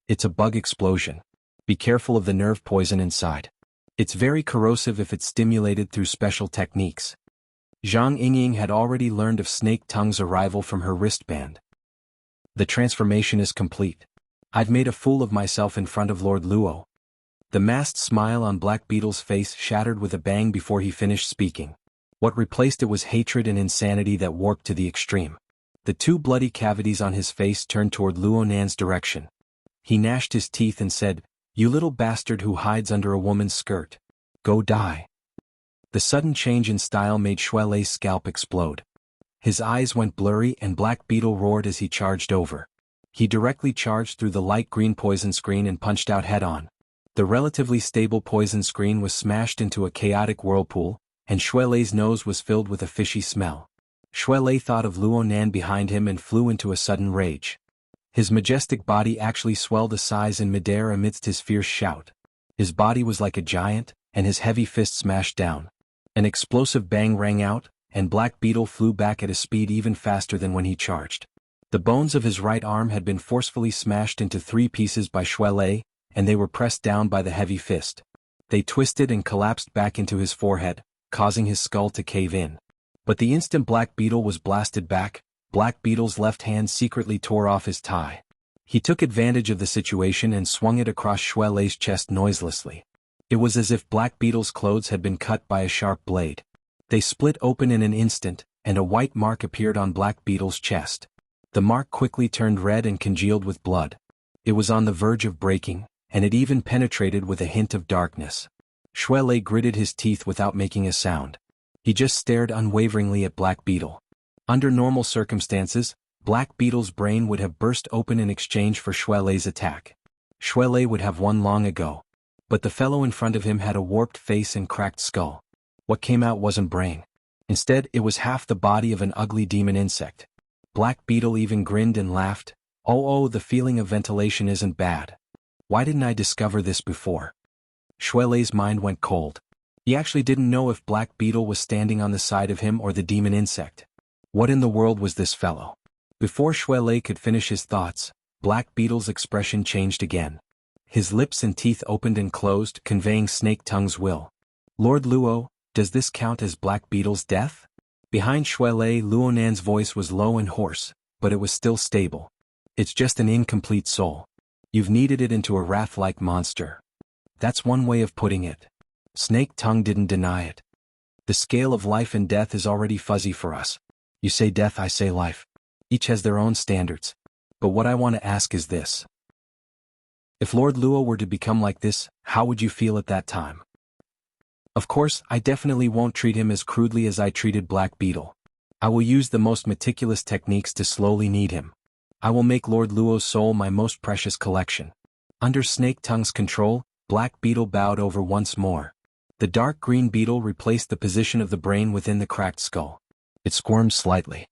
It's a bug explosion. Be careful of the nerve poison inside. It's very corrosive if it's stimulated through special techniques. Zhang Yingying had already learned of Snake Tongue's arrival from her wristband. The transformation is complete. I've made a fool of myself in front of Lord Luo. The masked smile on Black Beetle's face shattered with a bang before he finished speaking. What replaced it was hatred and insanity that warped to the extreme. The two bloody cavities on his face turned toward Luo Nan's direction. He gnashed his teeth and said, "You little bastard who hides under a woman's skirt. Go die." The sudden change in style made Xuelei's scalp explode. His eyes went blurry and Black Beetle roared as he charged over. He directly charged through the light green poison screen and punched out head-on. The relatively stable poison screen was smashed into a chaotic whirlpool, and Xuelei's nose was filled with a fishy smell. Xuelei thought of Luo Nan behind him and flew into a sudden rage. His majestic body actually swelled a size in midair amidst his fierce shout. His body was like a giant, and his heavy fist smashed down. An explosive bang rang out, and Black Beetle flew back at a speed even faster than when he charged. The bones of his right arm had been forcefully smashed into 3 pieces by Xuelei, and they were pressed down by the heavy fist. They twisted and collapsed back into his forehead, causing his skull to cave in. But the instant Black Beetle was blasted back, Black Beetle's left hand secretly tore off his tie. He took advantage of the situation and swung it across Xuelei's chest noiselessly. It was as if Black Beetle's clothes had been cut by a sharp blade. They split open in an instant, and a white mark appeared on Black Beetle's chest. The mark quickly turned red and congealed with blood. It was on the verge of breaking, and it even penetrated with a hint of darkness. Xuelei gritted his teeth without making a sound. He just stared unwaveringly at Black Beetle. Under normal circumstances, Black Beetle's brain would have burst open in exchange for Xuelei's attack. Xuelei would have won long ago. But the fellow in front of him had a warped face and cracked skull. What came out wasn't brain. Instead, it was half the body of an ugly demon insect. Black Beetle even grinned and laughed. Oh, the feeling of ventilation isn't bad. Why didn't I discover this before? Xuelei's mind went cold. He actually didn't know if Black Beetle was standing on the side of him or the demon insect. What in the world was this fellow? Before Xuelei could finish his thoughts, Black Beetle's expression changed again. His lips and teeth opened and closed, conveying Snake Tongue's will. Lord Luo, does this count as Black Beetle's death? Behind Xuelei, Luo Nan's voice was low and hoarse, but it was still stable. It's just an incomplete soul. You've kneaded it into a wrath-like monster. That's one way of putting it. Snake Tongue didn't deny it. The scale of life and death is already fuzzy for us. You say death, I say life. Each has their own standards. But what I want to ask is this. If Lord Luo were to become like this, how would you feel at that time? Of course, I definitely won't treat him as crudely as I treated Black Beetle. I will use the most meticulous techniques to slowly knead him. I will make Lord Luo's soul my most precious collection. Under Snake Tongue's control, Black Beetle bowed over once more. The dark green beetle replaced the position of the brain within the cracked skull. It squirmed slightly.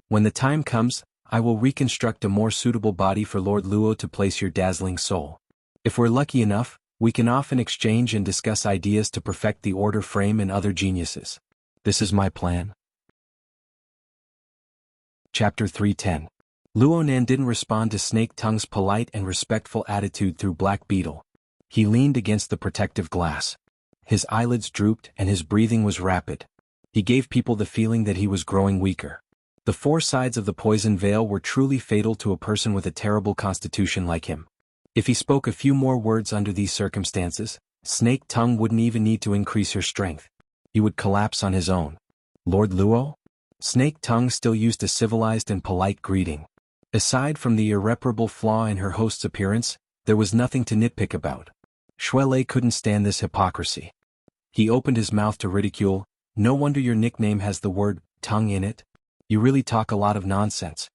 When the time comes, I will reconstruct a more suitable body for Lord Luo to place your dazzling soul. If we're lucky enough, we can often exchange and discuss ideas to perfect the order frame and other geniuses. This is my plan. Chapter 310. Luo Nan didn't respond to Snake Tongue's polite and respectful attitude through Black Beetle. He leaned against the protective glass. His eyelids drooped and his breathing was rapid. He gave people the feeling that he was growing weaker. The 4 sides of the poison veil were truly fatal to a person with a terrible constitution like him. If he spoke a few more words under these circumstances, Snake Tongue wouldn't even need to increase her strength. He would collapse on his own. Lord Luo? Snake Tongue still used a civilized and polite greeting. Aside from the irreparable flaw in her host's appearance, there was nothing to nitpick about. Xuelei couldn't stand this hypocrisy. He opened his mouth to ridicule. No wonder your nickname has the word tongue in it. You really talk a lot of nonsense.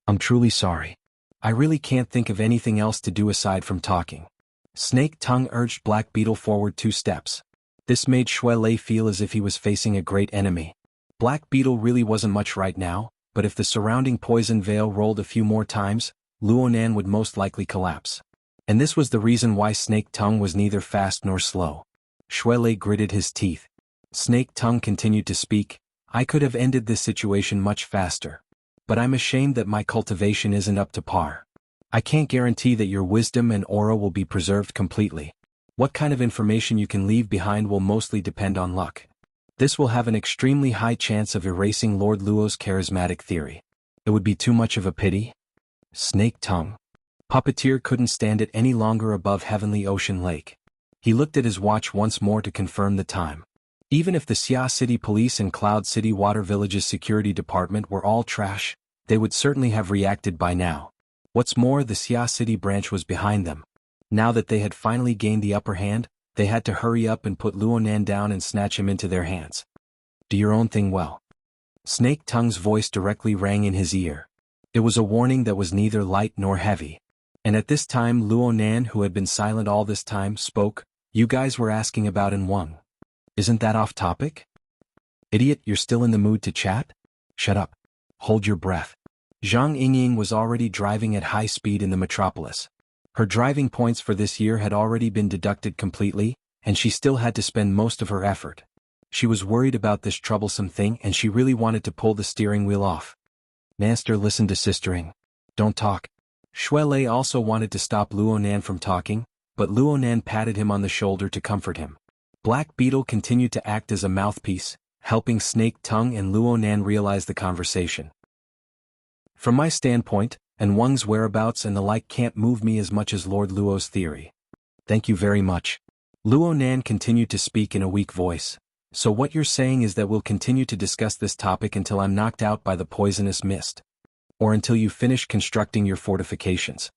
I'm truly sorry. I really can't think of anything else to do aside from talking. Snake Tongue urged Black Beetle forward 2 steps. This made Lei feel as if he was facing a great enemy. Black Beetle really wasn't much right now, but if the surrounding poison veil rolled a few more times, Luonan would most likely collapse. And this was the reason why Snake Tongue was neither fast nor slow. Lei gritted his teeth. Snake Tongue continued to speak. I could have ended this situation much faster. But I'm ashamed that my cultivation isn't up to par. I can't guarantee that your wisdom and aura will be preserved completely. What kind of information you can leave behind will mostly depend on luck. This will have an extremely high chance of erasing Lord Luo's charismatic theory. It would be too much of a pity. Snake Tongue. Puppeteer couldn't stand it any longer above Heavenly Ocean Lake. He looked at his watch once more to confirm the time. Even if the Xia City Police and Cloud City Water Village's security department were all trash, they would certainly have reacted by now. What's more, the Xia City branch was behind them. Now that they had finally gained the upper hand, they had to hurry up and put Luonan down and snatch him into their hands. Do your own thing well. Snake Tongue's voice directly rang in his ear. It was a warning that was neither light nor heavy. And at this time Luonan, who had been silent all this time, spoke. You guys were asking about Xuanhuan. Isn't that off topic? Idiot, you're still in the mood to chat? Shut up. Hold your breath. Zhang Yingying was already driving at high speed in the metropolis. Her driving points for this year had already been deducted completely, and she still had to spend most of her effort. She was worried about this troublesome thing and she really wanted to pull the steering wheel off. Master, listen to sistering. Don't talk. Lei also wanted to stop Luonan from talking, but Luonan patted him on the shoulder to comfort him. Black Beetle continued to act as a mouthpiece, helping Snake Tongue and Luonan realize the conversation. From my standpoint, Xuanhuan's whereabouts and the like can't move me as much as Lord Luo's theory. Thank you very much. Luonan continued to speak in a weak voice. So what you're saying is that we'll continue to discuss this topic until I'm knocked out by the poisonous mist? Or until you finish constructing your fortifications?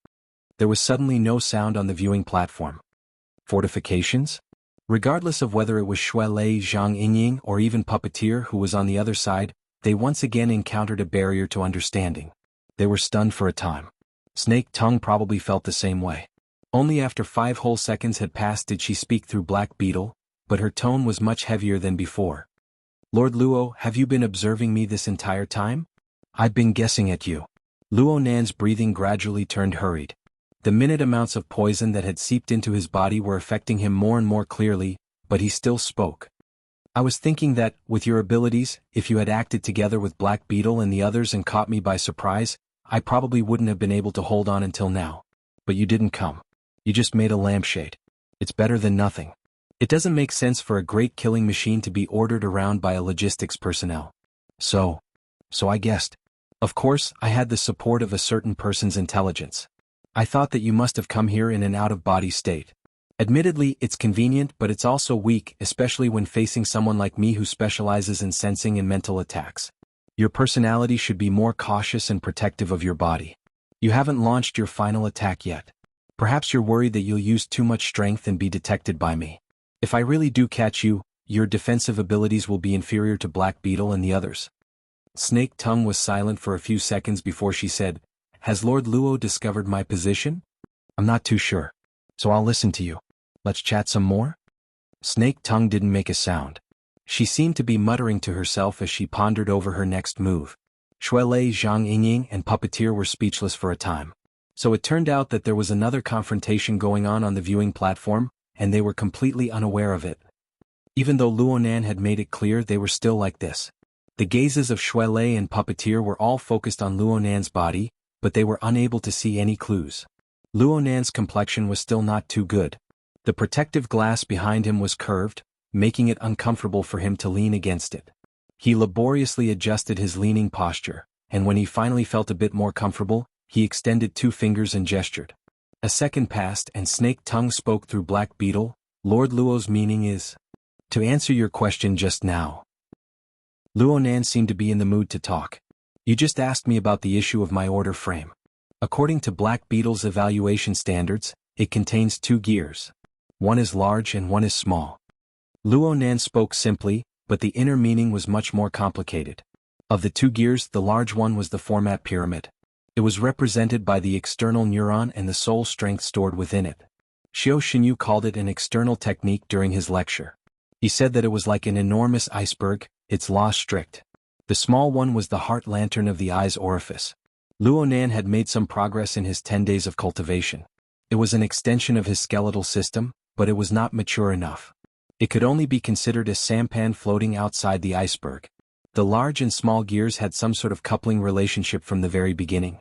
There was suddenly no sound on the viewing platform. Fortifications? Regardless of whether it was Lei, Zhang Yingying, or even Puppeteer who was on the other side, they once again encountered a barrier to understanding. They were stunned for a time. Snake Tongue probably felt the same way. Only after 5 whole seconds had passed did she speak through Black Beetle, but her tone was much heavier than before. Lord Luo, have you been observing me this entire time? I've been guessing at you. Luonan's breathing gradually turned hurried. The minute amounts of poison that had seeped into his body were affecting him more and more clearly, but he still spoke. I was thinking that, with your abilities, if you had acted together with Black Beetle and the others and caught me by surprise, I probably wouldn't have been able to hold on until now. But you didn't come. You just made a lampshade. It's better than nothing. It doesn't make sense for a great killing machine to be ordered around by a logistics personnel. So I guessed. Of course, I had the support of a certain person's intelligence. I thought that you must have come here in an out-of-body state. Admittedly, it's convenient, but it's also weak, especially when facing someone like me who specializes in sensing and mental attacks. Your personality should be more cautious and protective of your body. You haven't launched your final attack yet. Perhaps you're worried that you'll use too much strength and be detected by me. If I really do catch you, your defensive abilities will be inferior to Black Beetle and the others. Snake Tongue was silent for a few seconds before she said, Has Lord Luo discovered my position? I'm not too sure. So I'll listen to you. Let's chat some more? Snake Tongue didn't make a sound. She seemed to be muttering to herself as she pondered over her next move. Lei, Zhang Yingying, and Puppeteer were speechless for a time. So it turned out that there was another confrontation going on the viewing platform, and they were completely unaware of it. Even though Luonan had made it clear, they were still like this. The gazes of Lei and Puppeteer were all focused on Luonan's body, but they were unable to see any clues. Luonan's complexion was still not too good. The protective glass behind him was curved, making it uncomfortable for him to lean against it. He laboriously adjusted his leaning posture, and when he finally felt a bit more comfortable, he extended 2 fingers and gestured. A second passed and Snake Tongue spoke through Black Beetle. Lord Luo's meaning is, to answer your question just now. Luonan seemed to be in the mood to talk. You just asked me about the issue of my order frame. According to Black Beetle's evaluation standards, it contains 2 gears. One is large and one is small. Luonan spoke simply, but the inner meaning was much more complicated. Of the 2 gears, the large one was the format pyramid. It was represented by the external neuron and the soul strength stored within it. Xiao Xinyu called it an external technique during his lecture. He said that it was like an enormous iceberg, its laws strict. The small one was the heart lantern of the eye's orifice. Luonan had made some progress in his 10 days of cultivation. It was an extension of his skeletal system, but it was not mature enough. It could only be considered a sampan floating outside the iceberg. The large and small gears had some sort of coupling relationship from the very beginning.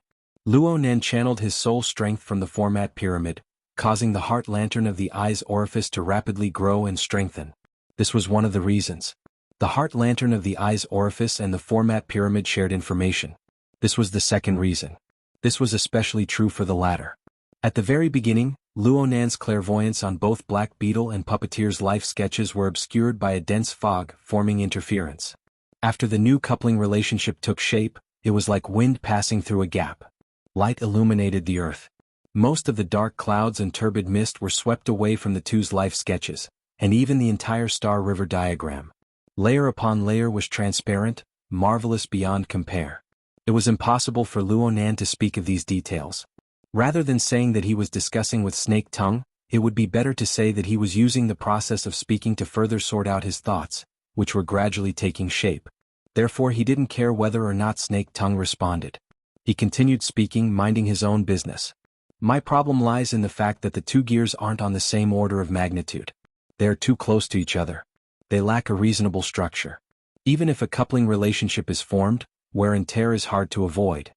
Luonan channeled his soul strength from the format pyramid, causing the heart lantern of the eye's orifice to rapidly grow and strengthen. This was one of the reasons. The heart lantern of the eye's orifice and the format pyramid shared information. This was the second reason. This was especially true for the latter. At the very beginning, Luonan's clairvoyance on both Black Beetle and Puppeteer's life sketches were obscured by a dense fog, forming interference. After the new coupling relationship took shape, it was like wind passing through a gap. Light illuminated the earth. Most of the dark clouds and turbid mist were swept away from the two's life sketches, and even the entire Star River diagram. Layer upon layer was transparent, marvelous beyond compare. It was impossible for Luonan to speak of these details. Rather than saying that he was discussing with Snake Tongue, it would be better to say that he was using the process of speaking to further sort out his thoughts, which were gradually taking shape. Therefore he didn't care whether or not Snake Tongue responded. He continued speaking, minding his own business. My problem lies in the fact that the two gears aren't on the same order of magnitude. They are too close to each other. They lack a reasonable structure. Even if a coupling relationship is formed, wear and tear is hard to avoid.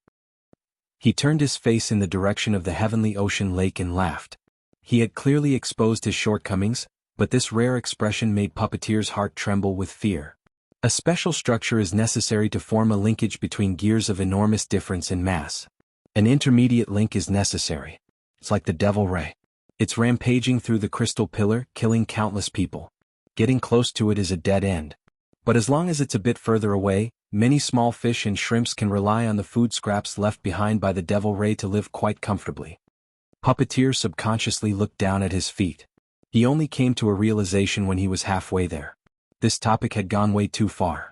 He turned his face in the direction of the heavenly ocean lake and laughed. He had clearly exposed his shortcomings, but this rare expression made Puppeteer's heart tremble with fear. A special structure is necessary to form a linkage between gears of enormous difference in mass. An intermediate link is necessary. It's like the devil ray. It's rampaging through the crystal pillar, killing countless people. Getting close to it is a dead end. But as long as it's a bit further away, many small fish and shrimps can rely on the food scraps left behind by the devil ray to live quite comfortably. Puppeteer subconsciously looked down at his feet. He only came to a realization when he was halfway there. This topic had gone way too far.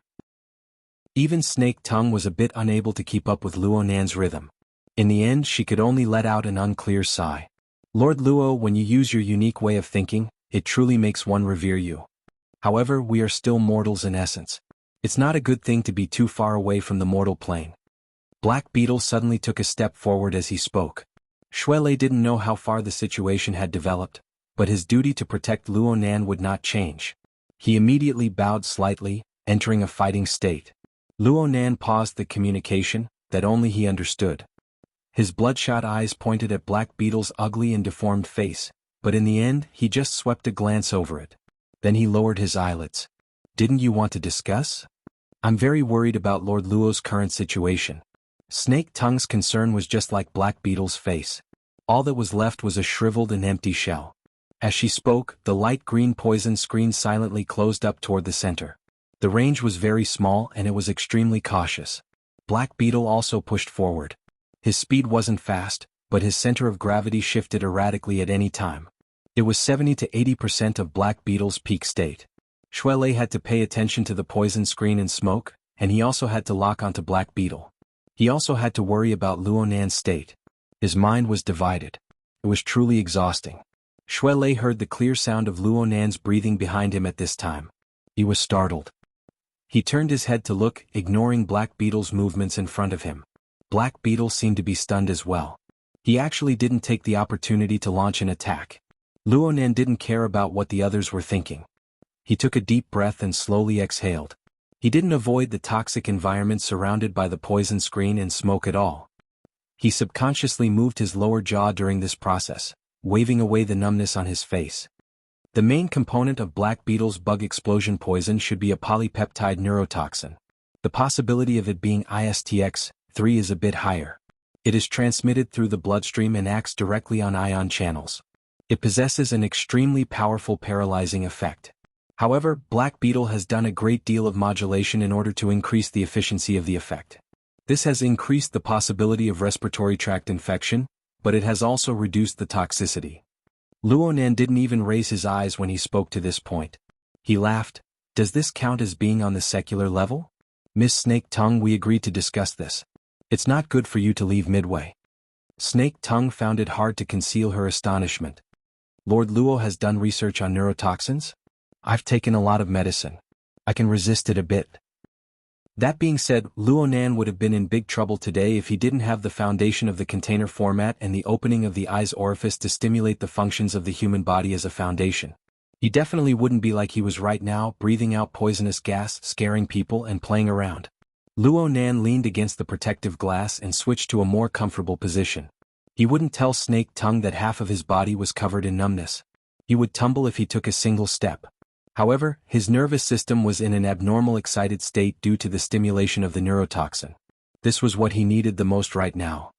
Even Snake Tongue was a bit unable to keep up with Luonan's rhythm. In the end, she could only let out an unclear sigh. Lord Luo, when you use your unique way of thinking, it truly makes one revere you. However, we are still mortals in essence. It's not a good thing to be too far away from the mortal plane. Black Beetle suddenly took a step forward as he spoke. Xuelei didn't know how far the situation had developed, but his duty to protect Luonan would not change. He immediately bowed slightly, entering a fighting state. Luonan paused the communication, that only he understood. His bloodshot eyes pointed at Black Beetle's ugly and deformed face, but in the end, he just swept a glance over it. Then he lowered his eyelids. Didn't you want to discuss? I'm very worried about Lord Luo's current situation. Snake Tongue's concern was just like Black Beetle's face. All that was left was a shriveled and empty shell. As she spoke, the light green poison screen silently closed up toward the center. The range was very small and it was extremely cautious. Black Beetle also pushed forward. His speed wasn't fast, but his center of gravity shifted erratically at any time. It was 70 to 80% of Black Beetle's peak state. Xuelei had to pay attention to the poison screen and smoke, and he also had to lock onto Black Beetle. He also had to worry about Luonan's state. His mind was divided. It was truly exhausting. Xuelei heard the clear sound of Luonan's breathing behind him at this time. He was startled. He turned his head to look, ignoring Black Beetle's movements in front of him. Black Beetle seemed to be stunned as well. He actually didn't take the opportunity to launch an attack. Luonan didn't care about what the others were thinking. He took a deep breath and slowly exhaled. He didn't avoid the toxic environment surrounded by the poison screen and smoke at all. He subconsciously moved his lower jaw during this process, waving away the numbness on his face. The main component of Black Beetle's bug explosion poison should be a polypeptide neurotoxin. The possibility of it being ISTX-3 is a bit higher. It is transmitted through the bloodstream and acts directly on ion channels. It possesses an extremely powerful paralyzing effect. However, Black Beetle has done a great deal of modulation in order to increase the efficiency of the effect. This has increased the possibility of respiratory tract infection, but it has also reduced the toxicity. Luonan didn't even raise his eyes when he spoke to this point. He laughed. Does this count as being on the secular level? Miss Snake Tongue, we agreed to discuss this. It's not good for you to leave midway. Snake Tongue found it hard to conceal her astonishment. Lord Luo has done research on neurotoxins? I've taken a lot of medicine. I can resist it a bit. That being said, Luonan would have been in big trouble today if he didn't have the foundation of the container format and the opening of the eye's orifice to stimulate the functions of the human body as a foundation. He definitely wouldn't be like he was right now, breathing out poisonous gas, scaring people and playing around. Luonan leaned against the protective glass and switched to a more comfortable position. He wouldn't tell Snake Tongue that half of his body was covered in numbness. He would tumble if he took a single step. However, his nervous system was in an abnormal excited state due to the stimulation of the neurotoxin. This was what he needed the most right now.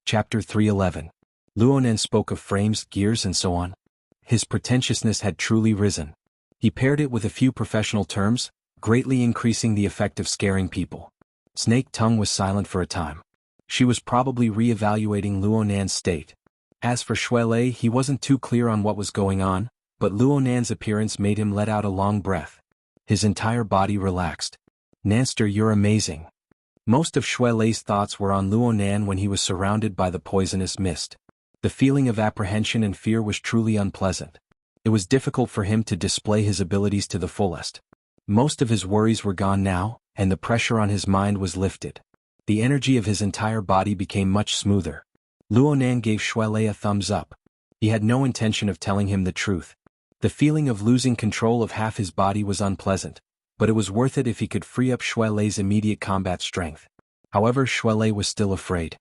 Chapter 311. Luonan spoke of frames, gears and so on. His pretentiousness had truly risen. He paired it with a few professional terms, greatly increasing the effect of scaring people. Snake Tongue was silent for a time. She was probably re-evaluating Luonan's state. As for Shuelei, he wasn't too clear on what was going on, but Luonan's appearance made him let out a long breath. His entire body relaxed. Nanster, you're amazing. Most of Shuelei's thoughts were on Luonan when he was surrounded by the poisonous mist. The feeling of apprehension and fear was truly unpleasant. It was difficult for him to display his abilities to the fullest. Most of his worries were gone now, and the pressure on his mind was lifted. The energy of his entire body became much smoother. Luonan gave Shuelei a thumbs up. He had no intention of telling him the truth. The feeling of losing control of half his body was unpleasant, but it was worth it if he could free up Shuelei's immediate combat strength. However, Shuelei was still afraid.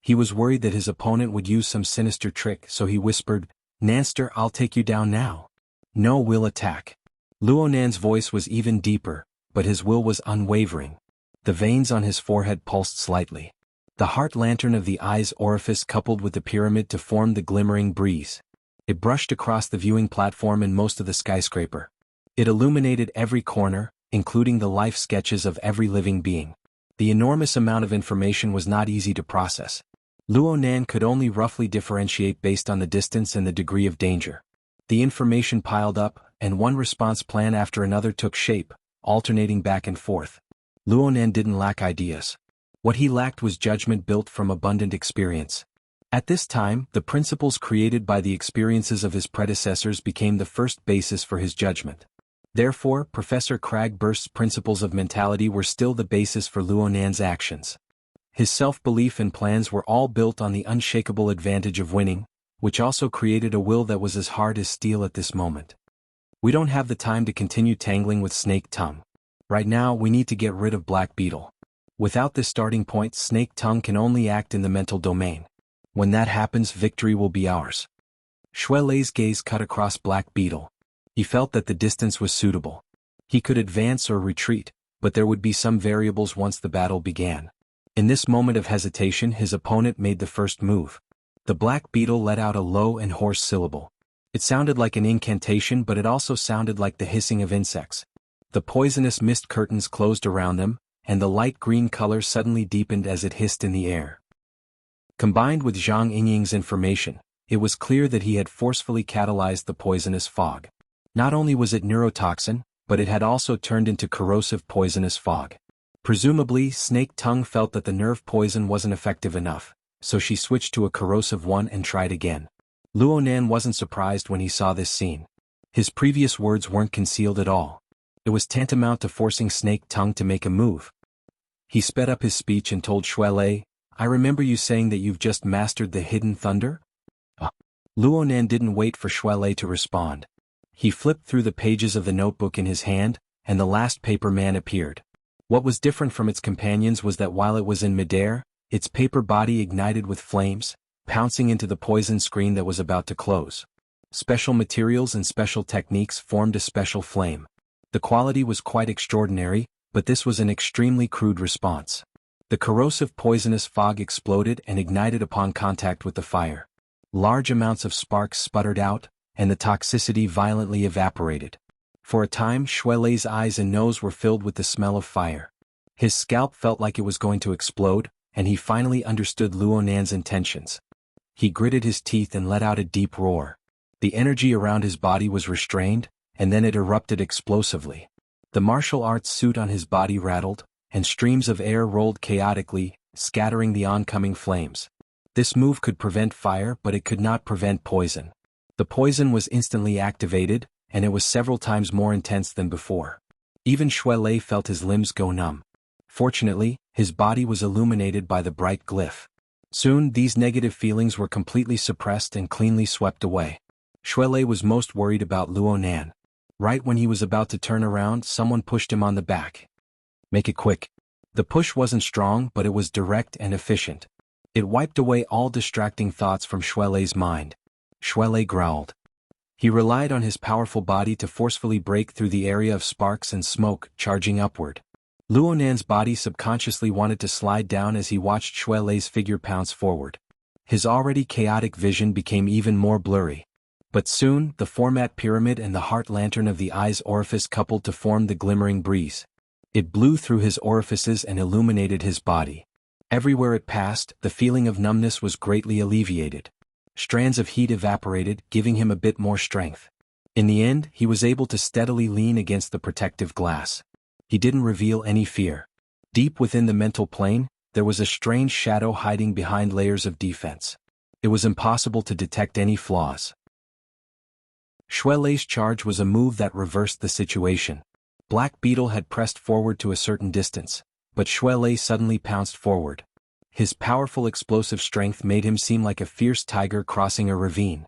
He was worried that his opponent would use some sinister trick, so he whispered, "Nanster, I'll take you down now. No, we'll attack." Luonan's voice was even deeper, but his will was unwavering. The veins on his forehead pulsed slightly. The heart lantern of the eye's orifice coupled with the pyramid to form the glimmering breeze. It brushed across the viewing platform and most of the skyscraper. It illuminated every corner, including the life sketches of every living being. The enormous amount of information was not easy to process. Luonan could only roughly differentiate based on the distance and the degree of danger. The information piled up, and one response plan after another took shape, alternating back and forth. Luonan didn't lack ideas. What he lacked was judgment built from abundant experience. At this time, the principles created by the experiences of his predecessors became the first basis for his judgment. Therefore, Professor Cragburst's principles of mentality were still the basis for Luonan's actions. His self-belief and plans were all built on the unshakable advantage of winning, which also created a will that was as hard as steel at this moment. We don't have the time to continue tangling with Snake Tongue. Right now, we need to get rid of Black Beetle. Without this starting point, Snake Tongue can only act in the mental domain. When that happens, victory will be ours. Shuelei's gaze cut across Black Beetle. He felt that the distance was suitable. He could advance or retreat, but there would be some variables once the battle began. In this moment of hesitation, his opponent made the first move. The Black Beetle let out a low and hoarse syllable. It sounded like an incantation, but it also sounded like the hissing of insects. The poisonous mist curtains closed around them, and the light green color suddenly deepened as it hissed in the air. Combined with Zhang Yingying's information, it was clear that he had forcefully catalyzed the poisonous fog. Not only was it neurotoxin, but it had also turned into corrosive poisonous fog. Presumably, Snake Tongue felt that the nerve poison wasn't effective enough, so she switched to a corrosive one and tried again. Luonan wasn't surprised when he saw this scene. His previous words weren't concealed at all. It was tantamount to forcing Snake Tongue to make a move. He sped up his speech and told Shuelei, "I remember you saying that you've just mastered the hidden thunder?" Luonan didn't wait for Shuelei to respond. He flipped through the pages of the notebook in his hand, and the last paper man appeared. What was different from its companions was that while it was in midair, its paper body ignited with flames, pouncing into the poison screen that was about to close. Special materials and special techniques formed a special flame. The quality was quite extraordinary, but this was an extremely crude response. The corrosive poisonous fog exploded and ignited upon contact with the fire. Large amounts of sparks sputtered out, and the toxicity violently evaporated. For a time, Shuelei's eyes and nose were filled with the smell of fire. His scalp felt like it was going to explode, and he finally understood Luonan's intentions. He gritted his teeth and let out a deep roar. The energy around his body was restrained, and then it erupted explosively. The martial arts suit on his body rattled, and streams of air rolled chaotically, scattering the oncoming flames. This move could prevent fire, but it could not prevent poison. The poison was instantly activated, and it was several times more intense than before. Even Shuelei felt his limbs go numb. Fortunately, his body was illuminated by the bright glyph. Soon these negative feelings were completely suppressed and cleanly swept away. Shuelei was most worried about Luonan. Right when he was about to turn around, someone pushed him on the back. "Make it quick." The push wasn't strong, but it was direct and efficient. It wiped away all distracting thoughts from Shuelei's mind. Shuelei growled. He relied on his powerful body to forcefully break through the area of sparks and smoke, charging upward. Luonan's body subconsciously wanted to slide down as he watched Shuelei's figure pounce forward. His already chaotic vision became even more blurry. But soon, the format pyramid and the heart lantern of the eye's orifice coupled to form the glimmering breeze. It blew through his orifices and illuminated his body. Everywhere it passed, the feeling of numbness was greatly alleviated. Strands of heat evaporated, giving him a bit more strength. In the end, he was able to steadily lean against the protective glass. He didn't reveal any fear. Deep within the mental plane, there was a strange shadow hiding behind layers of defense. It was impossible to detect any flaws. Shuelei's charge was a move that reversed the situation. Black Beetle had pressed forward to a certain distance, but Shuelei suddenly pounced forward. His powerful explosive strength made him seem like a fierce tiger crossing a ravine.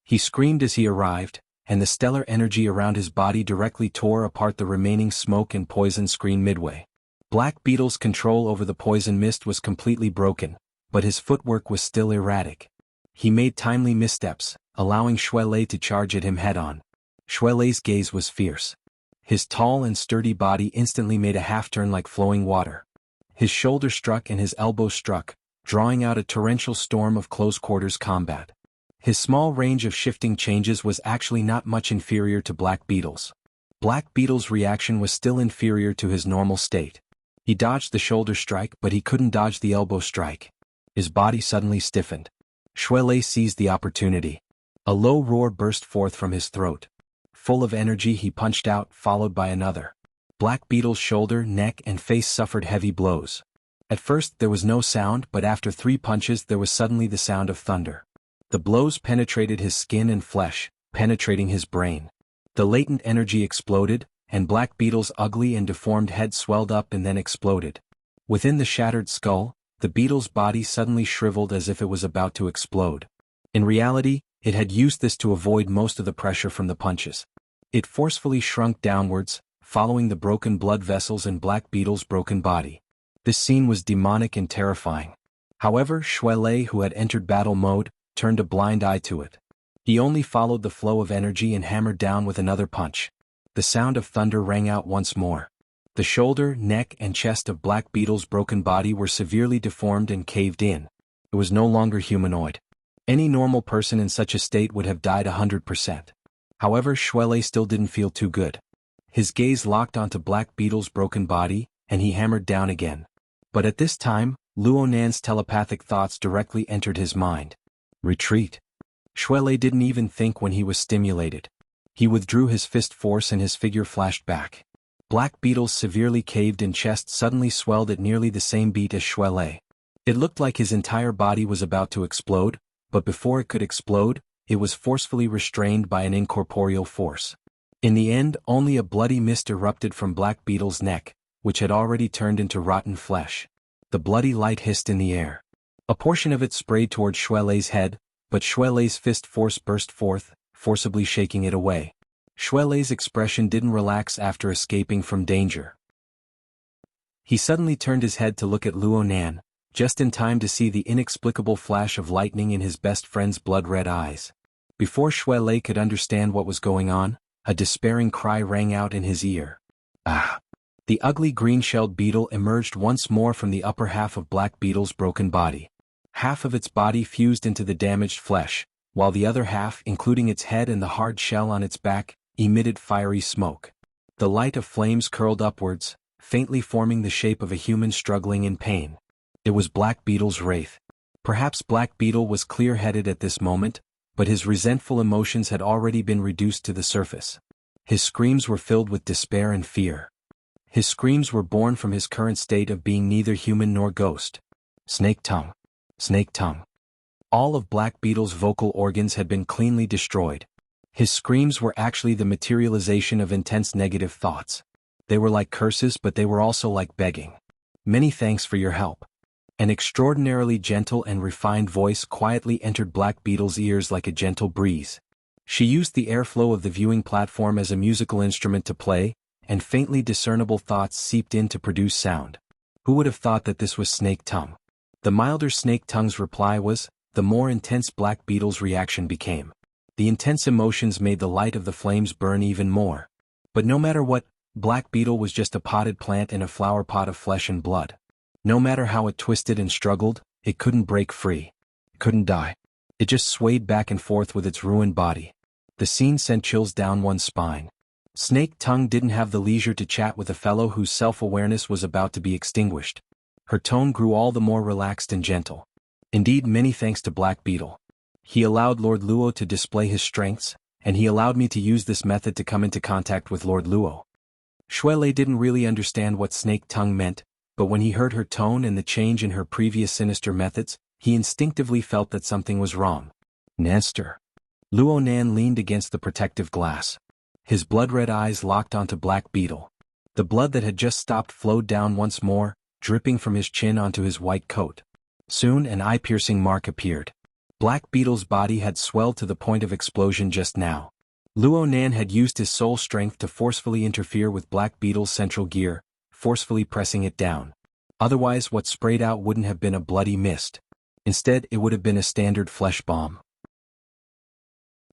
He screamed as he arrived, and the stellar energy around his body directly tore apart the remaining smoke and poison screen midway. Black Beetle's control over the poison mist was completely broken, but his footwork was still erratic. He made timely missteps, allowing Shuelei to charge at him head-on. Shuelei's gaze was fierce. His tall and sturdy body instantly made a half-turn like flowing water. His shoulder struck and his elbow struck, drawing out a torrential storm of close-quarters combat. His small range of shifting changes was actually not much inferior to Black Beetle's. Black Beetle's reaction was still inferior to his normal state. He dodged the shoulder strike, but he couldn't dodge the elbow strike. His body suddenly stiffened. Shuelei seized the opportunity. A low roar burst forth from his throat. Full of energy, he punched out, followed by another. Black Beetle's shoulder, neck, and face suffered heavy blows. At first there was no sound, but after 3 punches there was suddenly the sound of thunder. The blows penetrated his skin and flesh, penetrating his brain. The latent energy exploded, and Black Beetle's ugly and deformed head swelled up and then exploded. Within the shattered skull, the beetle's body suddenly shriveled as if it was about to explode. In reality, it had used this to avoid most of the pressure from the punches. It forcefully shrunk downwards, following the broken blood vessels in Black Beetle's broken body. This scene was demonic and terrifying. However, Shuelei, who had entered battle mode, turned a blind eye to it. He only followed the flow of energy and hammered down with another punch. The sound of thunder rang out once more. The shoulder, neck, and chest of Black Beetle's broken body were severely deformed and caved in. It was no longer humanoid. Any normal person in such a state would have died 100%. However, Shuelei still didn't feel too good. His gaze locked onto Black Beetle's broken body, and he hammered down again. But at this time, Luonan's telepathic thoughts directly entered his mind. Retreat. Shuelei didn't even think when he was stimulated. He withdrew his fist force and his figure flashed back. Black Beetle's severely caved-in chest suddenly swelled at nearly the same beat as Shuelei. It looked like his entire body was about to explode, but before it could explode, it was forcefully restrained by an incorporeal force. In the end, only a bloody mist erupted from Black Beetle's neck, which had already turned into rotten flesh. The bloody light hissed in the air. A portion of it sprayed toward Shuelei's head, but Shuelei's fist force burst forth, forcibly shaking it away. Shuelei's expression didn't relax after escaping from danger. He suddenly turned his head to look at Luonan, just in time to see the inexplicable flash of lightning in his best friend's blood-red eyes. Before Shuelei could understand what was going on, a despairing cry rang out in his ear. Ah! The ugly green-shelled beetle emerged once more from the upper half of Black Beetle's broken body. Half of its body fused into the damaged flesh, while the other half, including its head and the hard shell on its back, emitted fiery smoke. The light of flames curled upwards, faintly forming the shape of a human struggling in pain. It was Black Beetle's wraith. Perhaps Black Beetle was clear-headed at this moment, but his resentful emotions had already been reduced to the surface. His screams were filled with despair and fear. His screams were born from his current state of being neither human nor ghost. Snake tongue. Snake tongue. All of Black Beetle's vocal organs had been cleanly destroyed. His screams were actually the materialization of intense negative thoughts. They were like curses, but they were also like begging. "Many thanks for your help." An extraordinarily gentle and refined voice quietly entered Black Beetle's ears like a gentle breeze. She used the airflow of the viewing platform as a musical instrument to play, and faintly discernible thoughts seeped in to produce sound. Who would have thought that this was Snake Tongue? The milder Snake Tongue's reply was, the more intense Black Beetle's reaction became. The intense emotions made the light of the flames burn even more. But no matter what, Black Beetle was just a potted plant in a flower pot of flesh and blood. No matter how it twisted and struggled, it couldn't break free. It couldn't die. It just swayed back and forth with its ruined body. The scene sent chills down one's spine. Snake Tongue didn't have the leisure to chat with a fellow whose self-awareness was about to be extinguished. Her tone grew all the more relaxed and gentle. "Indeed, many thanks to Black Beetle. He allowed Lord Luo to display his strengths, and he allowed me to use this method to come into contact with Lord Luo." Shuelei didn't really understand what Snake Tongue meant, but when he heard her tone and the change in her previous sinister methods, he instinctively felt that something was wrong. "Nestor." Luo Nan leaned against the protective glass. His blood-red eyes locked onto Black Beetle. The blood that had just stopped flowed down once more, dripping from his chin onto his white coat. Soon an eye-piercing mark appeared. Black Beetle's body had swelled to the point of explosion just now. Luo Nan had used his soul strength to forcefully interfere with Black Beetle's central gear, forcefully pressing it down. Otherwise, what sprayed out wouldn't have been a bloody mist. Instead, it would have been a standard flesh bomb.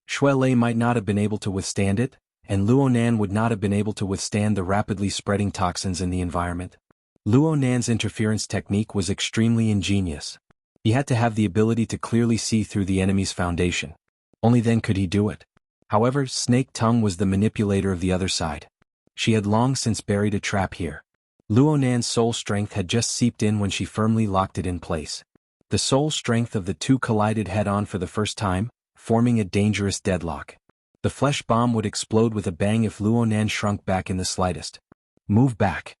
Shuelei might not have been able to withstand it, and Luo Nan would not have been able to withstand the rapidly spreading toxins in the environment. Luo Nan's interference technique was extremely ingenious. He had to have the ability to clearly see through the enemy's foundation. Only then could he do it. However, Snake Tongue was the manipulator of the other side. She had long since buried a trap here. Luo Nan's soul strength had just seeped in when she firmly locked it in place. The soul strength of the two collided head-on for the first time, forming a dangerous deadlock. The flesh bomb would explode with a bang if Luo Nan shrunk back in the slightest. "Move back."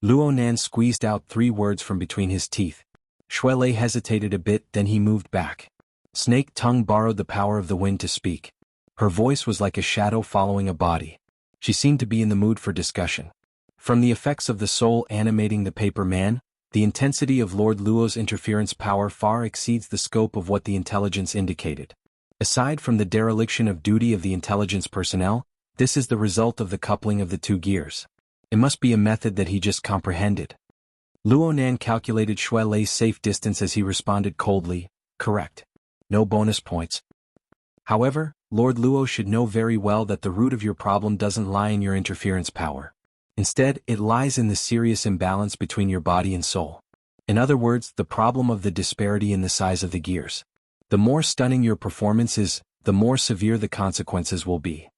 Luo Nan squeezed out 3 words from between his teeth. Shuelei hesitated a bit, then he moved back. Snake Tongue borrowed the power of the wind to speak. Her voice was like a shadow following a body. She seemed to be in the mood for discussion. From the effects of the soul animating the paper man, the intensity of Lord Luo's interference power far exceeds the scope of what the intelligence indicated. Aside from the dereliction of duty of the intelligence personnel, this is the result of the coupling of the 2 gears. It must be a method that he just comprehended. Luo Nan calculated Shuelei's safe distance as he responded coldly, "Correct. No bonus points." However, Lord Luo should know very well that the root of your problem doesn't lie in your interference power. Instead, it lies in the serious imbalance between your body and soul. In other words, the problem of the disparity in the size of the gears. The more stunning your performance is, the more severe the consequences will be.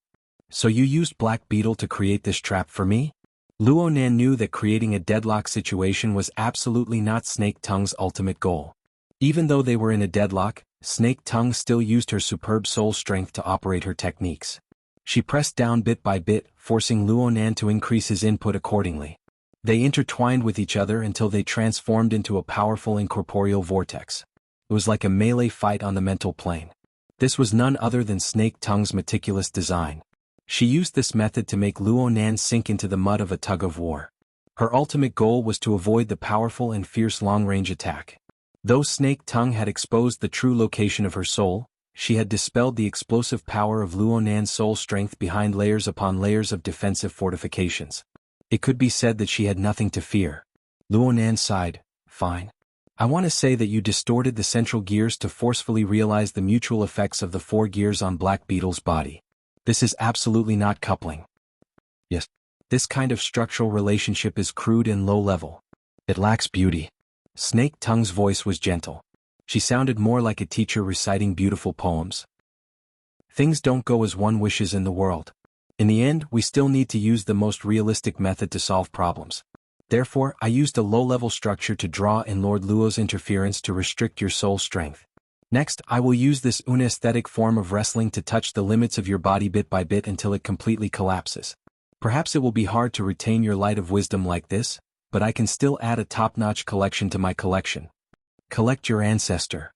"So you used Black Beetle to create this trap for me?" Luo Nan knew that creating a deadlock situation was absolutely not Snake Tongue's ultimate goal. Even though they were in a deadlock, Snake Tongue still used her superb soul strength to operate her techniques. She pressed down bit by bit, forcing Luo Nan to increase his input accordingly. They intertwined with each other until they transformed into a powerful incorporeal vortex. It was like a melee fight on the mental plane. This was none other than Snake Tongue's meticulous design. She used this method to make Luo Nan sink into the mud of a tug-of-war. Her ultimate goal was to avoid the powerful and fierce long-range attack. Though Snake Tongue had exposed the true location of her soul, she had dispelled the explosive power of Luo Nan's soul strength behind layers upon layers of defensive fortifications. It could be said that she had nothing to fear. Luo Nan sighed, "Fine. I want to say that you distorted the central gears to forcefully realize the mutual effects of the 4 gears on Black Beetle's body. This is absolutely not coupling. Yes, this kind of structural relationship is crude and low-level. It lacks beauty." Snake Tongue's voice was gentle. She sounded more like a teacher reciting beautiful poems. "Things don't go as one wishes in the world. In the end, we still need to use the most realistic method to solve problems. Therefore, I used a low-level structure to draw in Lord Luo's interference to restrict your soul strength. Next, I will use this unesthetic form of wrestling to touch the limits of your body bit by bit until it completely collapses. Perhaps it will be hard to retain your light of wisdom like this, but I can still add a top-notch collection to my collection. Collect your ancestor."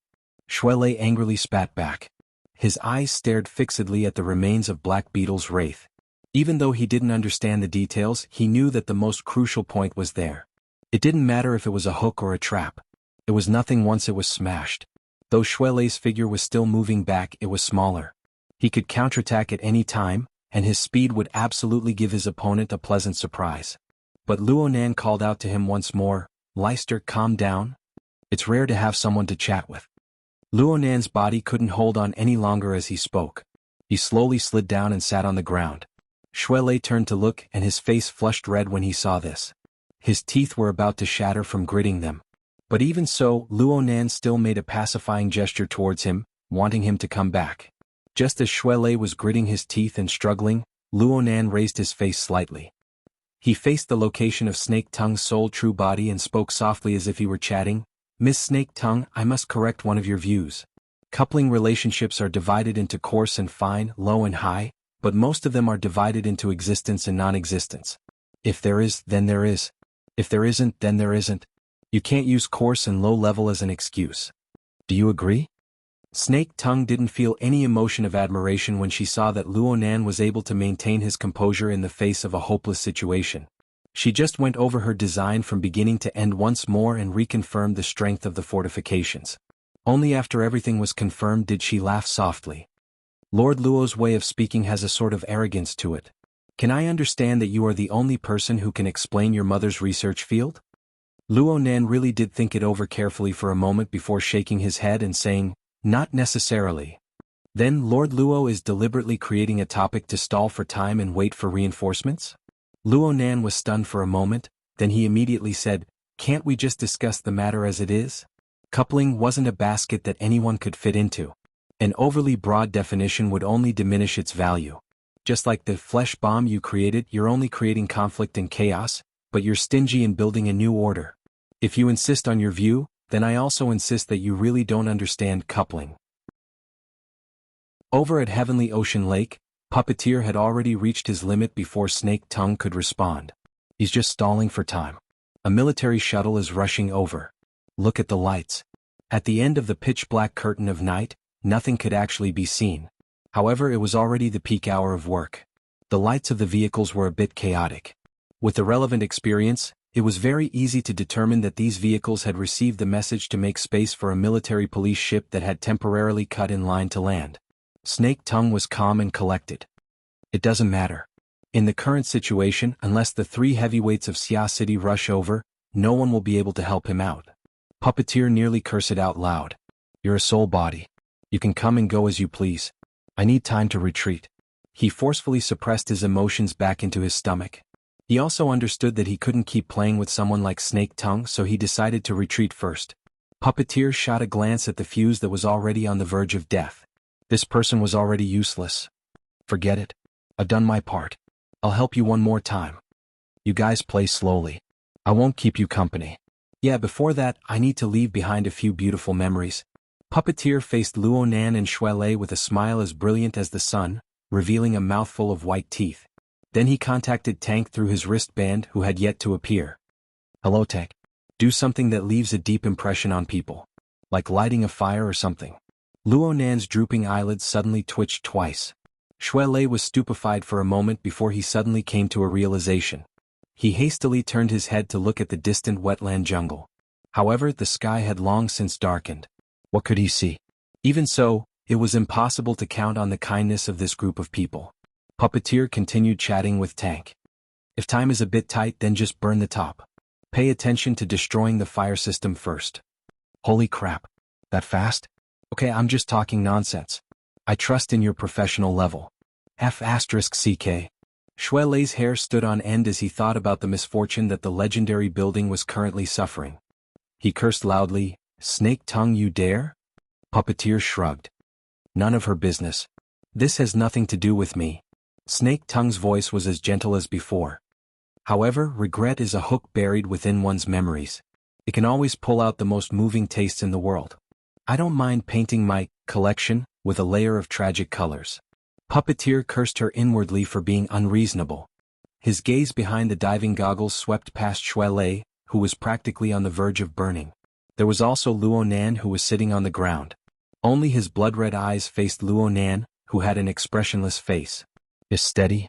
Shuelei angrily spat back. His eyes stared fixedly at the remains of Black Beetle's wraith. Even though he didn't understand the details, he knew that the most crucial point was there. It didn't matter if it was a hook or a trap. It was nothing once it was smashed. Though Shuelei's figure was still moving back, it was smaller. He could counterattack at any time, and his speed would absolutely give his opponent a pleasant surprise. But Luonan called out to him once more, "Leicester, calm down. It's rare to have someone to chat with." Luonan's body couldn't hold on any longer as he spoke. He slowly slid down and sat on the ground. Shuelei turned to look, and his face flushed red when he saw this. His teeth were about to shatter from gritting them. But even so, Luonan still made a pacifying gesture towards him, wanting him to come back. Just as Shuelei was gritting his teeth and struggling, Luonan raised his face slightly. He faced the location of Snake Tongue's sole true body and spoke softly as if he were chatting. "Miss Snake Tongue, I must correct one of your views. Coupling relationships are divided into coarse and fine, low and high, but most of them are divided into existence and non-existence. If there is, then there is. If there isn't, then there isn't. You can't use coarse and low level as an excuse. Do you agree?" Snake Tongue didn't feel any emotion of admiration when she saw that Luonan was able to maintain his composure in the face of a hopeless situation. She just went over her design from beginning to end once more and reconfirmed the strength of the fortifications. Only after everything was confirmed did she laugh softly. "Lord Luo's way of speaking has a sort of arrogance to it. Can I understand that you are the only person who can explain your mother's research field?" Luonan really did think it over carefully for a moment before shaking his head and saying, "Not necessarily." "Then Lord Luo is deliberately creating a topic to stall for time and wait for reinforcements?" Luonan was stunned for a moment, then he immediately said, "Can't we just discuss the matter as it is?" Coupling wasn't a basket that anyone could fit into. An overly broad definition would only diminish its value. Just like the flesh bomb you created, you're only creating conflict and chaos, but you're stingy in building a new order. If you insist on your view, then I also insist that you really don't understand coupling. Over at Heavenly Ocean Lake, Puppeteer had already reached his limit before Snake Tongue could respond. He's just stalling for time. A military shuttle is rushing over. Look at the lights. At the end of the pitch-black curtain of night, nothing could actually be seen. However, it was already the peak hour of work. The lights of the vehicles were a bit chaotic. With the relevant experience, it was very easy to determine that these vehicles had received the message to make space for a military police ship that had temporarily cut in line to land. Snake Tongue was calm and collected. "It doesn't matter. In the current situation, unless the three heavyweights of Xia City rush over, no one will be able to help him out." Puppeteer nearly cursed out loud. "You're a soul body. You can come and go as you please. I need time to retreat." He forcefully suppressed his emotions back into his stomach. He also understood that he couldn't keep playing with someone like Snake Tongue, so he decided to retreat first. Puppeteer shot a glance at the fuse that was already on the verge of death. This person was already useless. "Forget it. I've done my part. I'll help you one more time. You guys play slowly. I won't keep you company. Yeah, before that, I need to leave behind a few beautiful memories." Puppeteer faced Luonan and Shuelei with a smile as brilliant as the sun, revealing a mouthful of white teeth. Then he contacted Tank through his wristband, who had yet to appear. "Hello, Tank. Do something that leaves a deep impression on people. Like lighting a fire or something." Luonan's drooping eyelids suddenly twitched twice. Shuelei was stupefied for a moment before he suddenly came to a realization. He hastily turned his head to look at the distant wetland jungle. However, the sky had long since darkened. What could he see? Even so, it was impossible to count on the kindness of this group of people. Puppeteer continued chatting with Tank. "If time is a bit tight, then just burn the top. Pay attention to destroying the fire system first." "Holy crap. That fast? Okay, I'm just talking nonsense. I trust in your professional level. F***CK. Shuelei's hair stood on end as he thought about the misfortune that the legendary building was currently suffering. He cursed loudly, "Snake Tongue, you dare?" Puppeteer shrugged. "None of her business. This has nothing to do with me." Snake Tongue's voice was as gentle as before. However, regret is a hook buried within one's memories. It can always pull out the most moving tastes in the world. I don't mind painting my collection with a layer of tragic colors. Puppeteer cursed her inwardly for being unreasonable. His gaze behind the diving goggles swept past Shuelei, who was practically on the verge of burning. There was also Luonan, who was sitting on the ground. Only his blood-red eyes faced Luonan, who had an expressionless face. Is steady?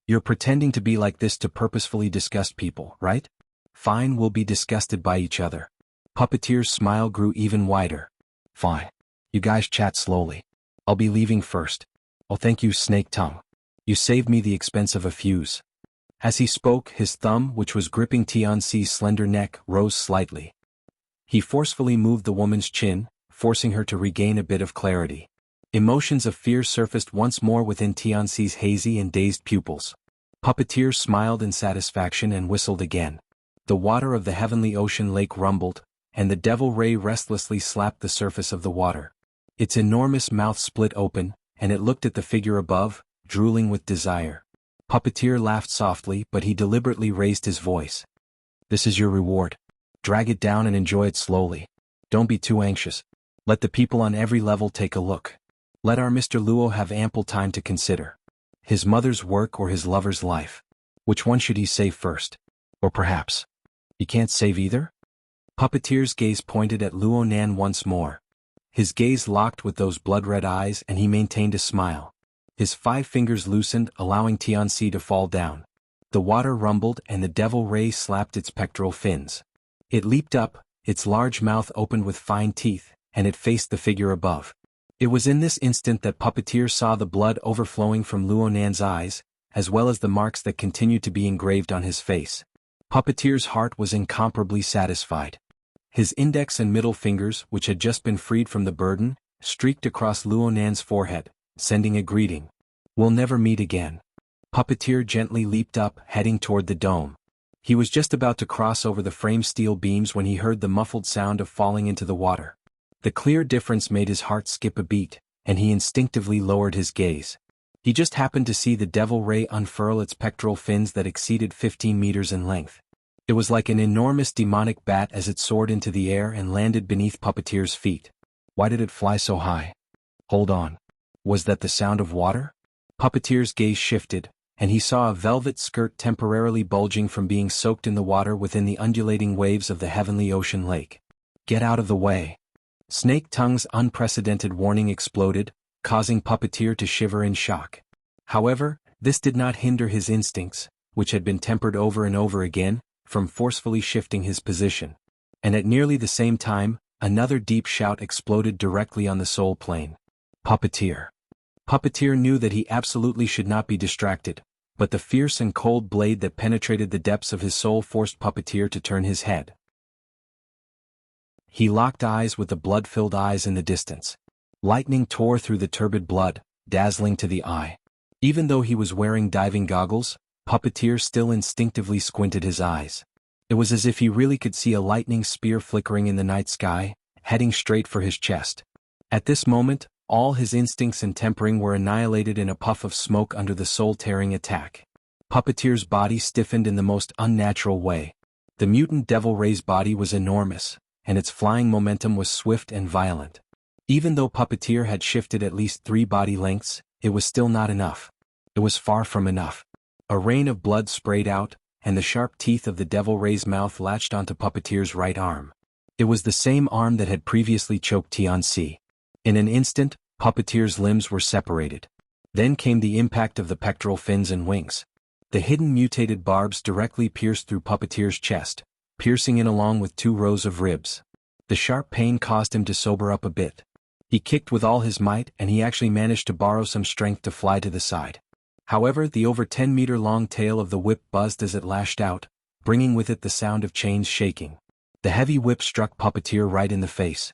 You're pretending to be like this to purposefully disgust people, right? Fine, we'll be disgusted by each other. Puppeteer's smile grew even wider. Fine. You guys chat slowly. I'll be leaving first. Oh, thank you, Snake Tongue. You saved me the expense of a fuse. As he spoke, his thumb, which was gripping Tianxi's slender neck, rose slightly. He forcefully moved the woman's chin, forcing her to regain a bit of clarity. Emotions of fear surfaced once more within Tianxi's hazy and dazed pupils. Puppeteer smiled in satisfaction and whistled again. The water of the heavenly ocean lake rumbled, and the devil ray restlessly slapped the surface of the water. Its enormous mouth split open, and it looked at the figure above, drooling with desire. Puppeteer laughed softly, but he deliberately raised his voice. This is your reward. Drag it down and enjoy it slowly. Don't be too anxious. Let the people on every level take a look. Let our Mr. Luo have ample time to consider. His mother's work or his lover's life. Which one should he save first? Or perhaps, he can't save either? Puppeteer's gaze pointed at Luonan once more. His gaze locked with those blood-red eyes and he maintained a smile. His 5 fingers loosened, allowing Tianxi to fall down. The water rumbled and the devil ray slapped its pectoral fins. It leaped up, its large mouth opened with fine teeth, and it faced the figure above. It was in this instant that Puppeteer saw the blood overflowing from Luonan's eyes, as well as the marks that continued to be engraved on his face. Puppeteer's heart was incomparably satisfied. His index and middle fingers, which had just been freed from the burden, streaked across Luonan's forehead, sending a greeting. We'll never meet again. Puppeteer gently leaped up, heading toward the dome. He was just about to cross over the frame steel beams when he heard the muffled sound of falling into the water. The clear difference made his heart skip a beat, and he instinctively lowered his gaze. He just happened to see the devil ray unfurl its pectoral fins that exceeded 15 meters in length. It was like an enormous demonic bat as it soared into the air and landed beneath Puppeteer's feet. Why did it fly so high? Hold on. Was that the sound of water? Puppeteer's gaze shifted, and he saw a velvet skirt temporarily bulging from being soaked in the water within the undulating waves of the heavenly ocean lake. Get out of the way. Snake Tongue's unprecedented warning exploded, causing Puppeteer to shiver in shock. However, this did not hinder his instincts, which had been tempered over and over again, from forcefully shifting his position. And at nearly the same time, another deep shout exploded directly on the soul plane. Puppeteer. Puppeteer knew that he absolutely should not be distracted, but the fierce and cold blade that penetrated the depths of his soul forced Puppeteer to turn his head. He locked eyes with the blood-filled eyes in the distance. Lightning tore through the turbid blood, dazzling to the eye. Even though he was wearing diving goggles, Puppeteer still instinctively squinted his eyes. It was as if he really could see a lightning spear flickering in the night sky, heading straight for his chest. At this moment, all his instincts and tempering were annihilated in a puff of smoke under the soul-tearing attack. Puppeteer's body stiffened in the most unnatural way. The mutant devil ray's body was enormous, and its flying momentum was swift and violent. Even though Puppeteer had shifted at least 3 body lengths, it was still not enough. It was far from enough. A rain of blood sprayed out, and the sharp teeth of the devil ray's mouth latched onto Puppeteer's right arm. It was the same arm that had previously choked Tianxi. In an instant, Puppeteer's limbs were separated. Then came the impact of the pectoral fins and wings. The hidden mutated barbs directly pierced through Puppeteer's chest, piercing in along with 2 rows of ribs. The sharp pain caused him to sober up a bit. He kicked with all his might and he actually managed to borrow some strength to fly to the side. However, the over 10-meter-long tail of the whip buzzed as it lashed out, bringing with it the sound of chains shaking. The heavy whip struck Puppeteer right in the face.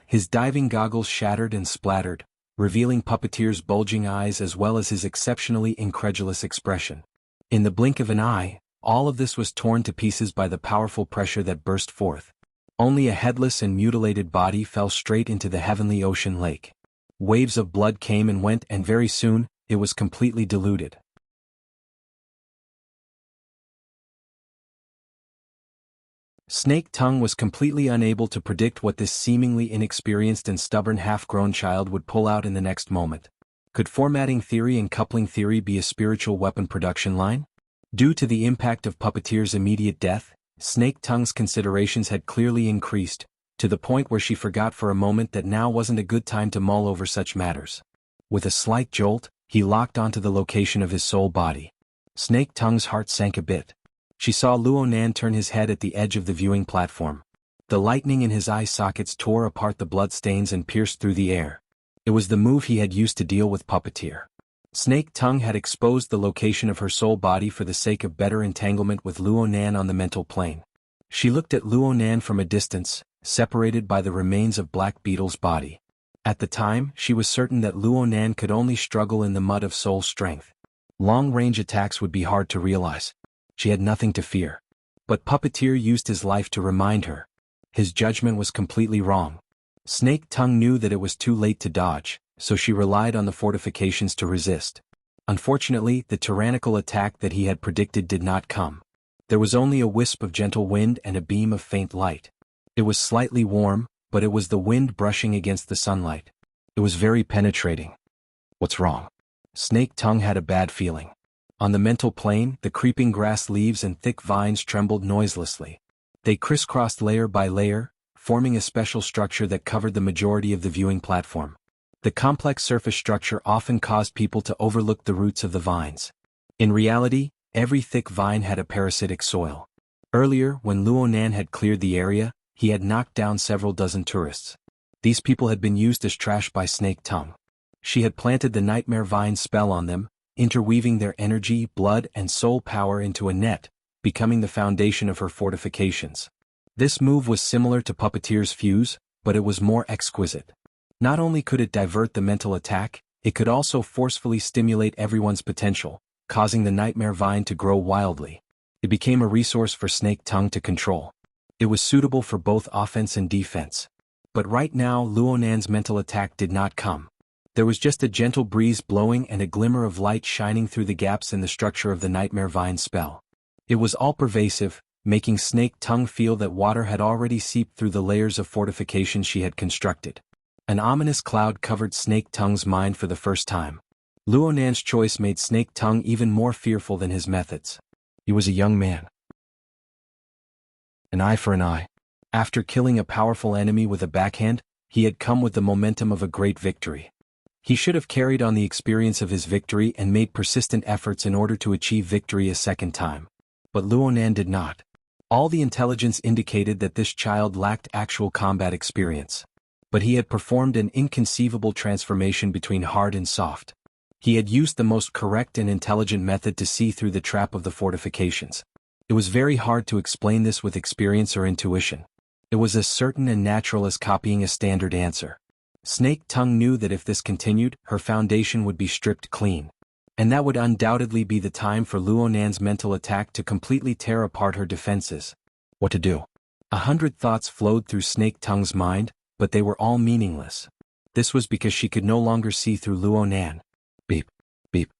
His diving goggles shattered and splattered, revealing Puppeteer's bulging eyes as well as his exceptionally incredulous expression. In the blink of an eye, all of this was torn to pieces by the powerful pressure that burst forth. Only a headless and mutilated body fell straight into the heavenly ocean lake. Waves of blood came and went, and very soon, it was completely diluted. Snake Tongue was completely unable to predict what this seemingly inexperienced and stubborn half-grown child would pull out in the next moment. Could formatting theory and coupling theory be a spiritual weapon production line? Due to the impact of Puppeteer's immediate death, Snake Tongue's considerations had clearly increased, to the point where she forgot for a moment that now wasn't a good time to mull over such matters. With a slight jolt, he locked onto the location of his soul body. Snake Tongue's heart sank a bit. She saw Luonan turn his head at the edge of the viewing platform. The lightning in his eye sockets tore apart the bloodstains and pierced through the air. It was the move he had used to deal with Puppeteer. Snake Tongue had exposed the location of her soul body for the sake of better entanglement with Luonan on the mental plane. She looked at Luonan from a distance, separated by the remains of Black Beetle's body. At the time, she was certain that Luonan could only struggle in the mud of soul strength. Long-range attacks would be hard to realize. She had nothing to fear. But Puppeteer used his life to remind her. His judgment was completely wrong. Snake Tongue knew that it was too late to dodge, so she relied on the fortifications to resist. Unfortunately, the tyrannical attack that he had predicted did not come. There was only a wisp of gentle wind and a beam of faint light. It was slightly warm, but it was the wind brushing against the sunlight. It was very penetrating. What's wrong? Snake Tongue had a bad feeling. On the mental plane, the creeping grass leaves and thick vines trembled noiselessly. They crisscrossed layer by layer, forming a special structure that covered the majority of the viewing platform. The complex surface structure often caused people to overlook the roots of the vines. In reality, every thick vine had a parasitic soil. Earlier, when Luonan had cleared the area, he had knocked down several dozen tourists. These people had been used as trash by Snake Tongue. She had planted the Nightmare Vine spell on them, interweaving their energy, blood, and soul power into a net, becoming the foundation of her fortifications. This move was similar to Puppeteer's fuse, but it was more exquisite. Not only could it divert the mental attack, it could also forcefully stimulate everyone's potential, causing the Nightmare Vine to grow wildly. It became a resource for Snake Tongue to control. It was suitable for both offense and defense. But right now Luonan's mental attack did not come. There was just a gentle breeze blowing and a glimmer of light shining through the gaps in the structure of the Nightmare Vine spell. It was all-pervasive, making Snake Tongue feel that water had already seeped through the layers of fortification she had constructed. An ominous cloud covered Snake Tongue's mind for the first time. Luonan's choice made Snake Tongue even more fearful than his methods. He was a young man. An eye for an eye. After killing a powerful enemy with a backhand, he had come with the momentum of a great victory. He should have carried on the experience of his victory and made persistent efforts in order to achieve victory a second time. But Luonan did not. All the intelligence indicated that this child lacked actual combat experience. But he had performed an inconceivable transformation between hard and soft. He had used the most correct and intelligent method to see through the trap of the fortifications. It was very hard to explain this with experience or intuition. It was as certain and natural as copying a standard answer. Snake Tongue knew that if this continued, her foundation would be stripped clean. And that would undoubtedly be the time for Luonan's mental attack to completely tear apart her defenses. What to do? 100 thoughts flowed through Snake Tongue's mind, but they were all meaningless. This was because she could no longer see through Luonan. Beep, beep.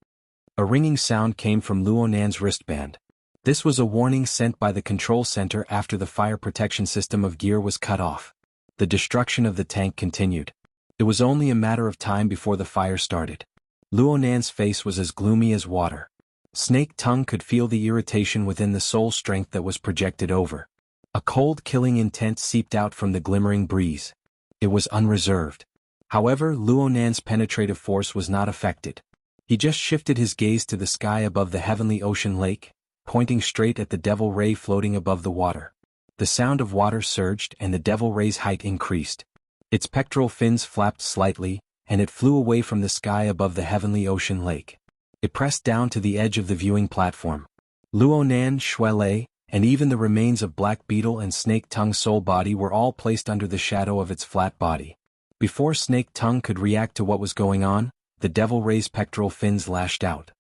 A ringing sound came from Luonan's wristband. This was a warning sent by the control center after the fire protection system of gear was cut off. The destruction of the tank continued. It was only a matter of time before the fire started. Luonan's face was as gloomy as water. Snake Tongue could feel the irritation within the soul strength that was projected over. A cold killing intent seeped out from the glimmering breeze. It was unreserved. However, Luonan's penetrative force was not affected. He just shifted his gaze to the sky above the heavenly ocean lake, pointing straight at the devil ray floating above the water. The sound of water surged and the devil ray's height increased. Its pectoral fins flapped slightly, and it flew away from the sky above the heavenly ocean lake. It pressed down to the edge of the viewing platform. Luonan, Shuele, and even the remains of Black Beetle and Snake Tongue's soul body were all placed under the shadow of its flat body. Before Snake Tongue could react to what was going on, the devil ray's pectoral fins lashed out.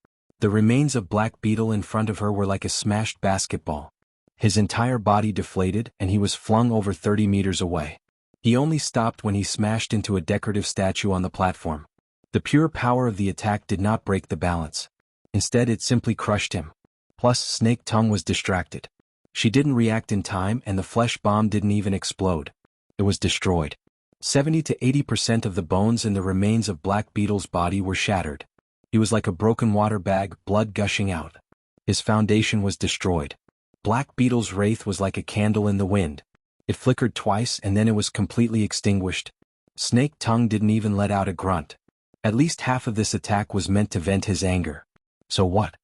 The remains of Black Beetle in front of her were like a smashed basketball. His entire body deflated and he was flung over 30 meters away. He only stopped when he smashed into a decorative statue on the platform. The pure power of the attack did not break the balance. Instead, it simply crushed him. Plus, Snake Tongue was distracted. She didn't react in time and the flesh bomb didn't even explode. It was destroyed. 70 to 80% of the bones in the remains of Black Beetle's body were shattered. He was like a broken water bag, blood gushing out. His foundation was destroyed. Black Beetle's wraith was like a candle in the wind. It flickered twice and then it was completely extinguished. Snake Tongue didn't even let out a grunt. At least half of this attack was meant to vent his anger. So what?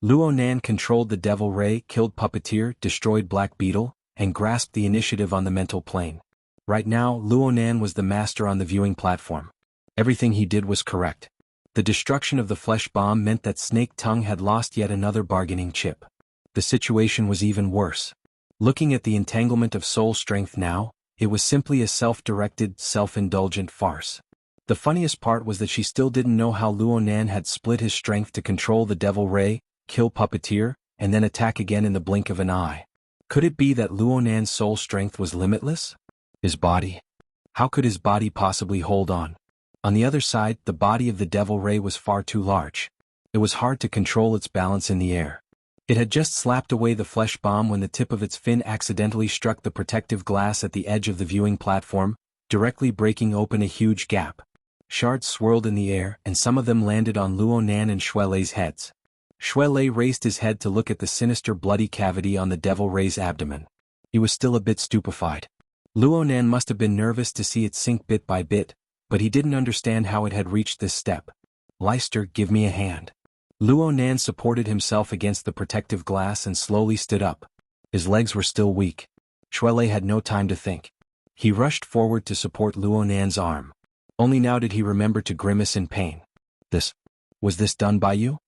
Luonan controlled the Devil Ray, killed Puppeteer, destroyed Black Beetle, and grasped the initiative on the mental plane. Right now, Luonan was the master on the viewing platform. Everything he did was correct. The destruction of the flesh bomb meant that Snake Tongue had lost yet another bargaining chip. The situation was even worse. Looking at the entanglement of soul strength now, it was simply a self-directed, self-indulgent farce. The funniest part was that she still didn't know how Luonan had split his strength to control the Devil Ray, kill Puppeteer, and then attack again in the blink of an eye. Could it be that Luonan's soul strength was limitless? His body? How could his body possibly hold on? On the other side, the body of the Devil Ray was far too large. It was hard to control its balance in the air. It had just slapped away the flesh bomb when the tip of its fin accidentally struck the protective glass at the edge of the viewing platform, directly breaking open a huge gap. Shards swirled in the air, and some of them landed on Luonan and Xuelei's heads. Xuelei raised his head to look at the sinister bloody cavity on the Devil Ray's abdomen. He was still a bit stupefied. Luonan must have been nervous to see it sink bit by bit, but he didn't understand how it had reached this step. Leister, give me a hand. Luonan supported himself against the protective glass and slowly stood up. His legs were still weak. Xuelei had no time to think. He rushed forward to support Luonan's arm. Only now did he remember to grimace in pain. Was this done by you?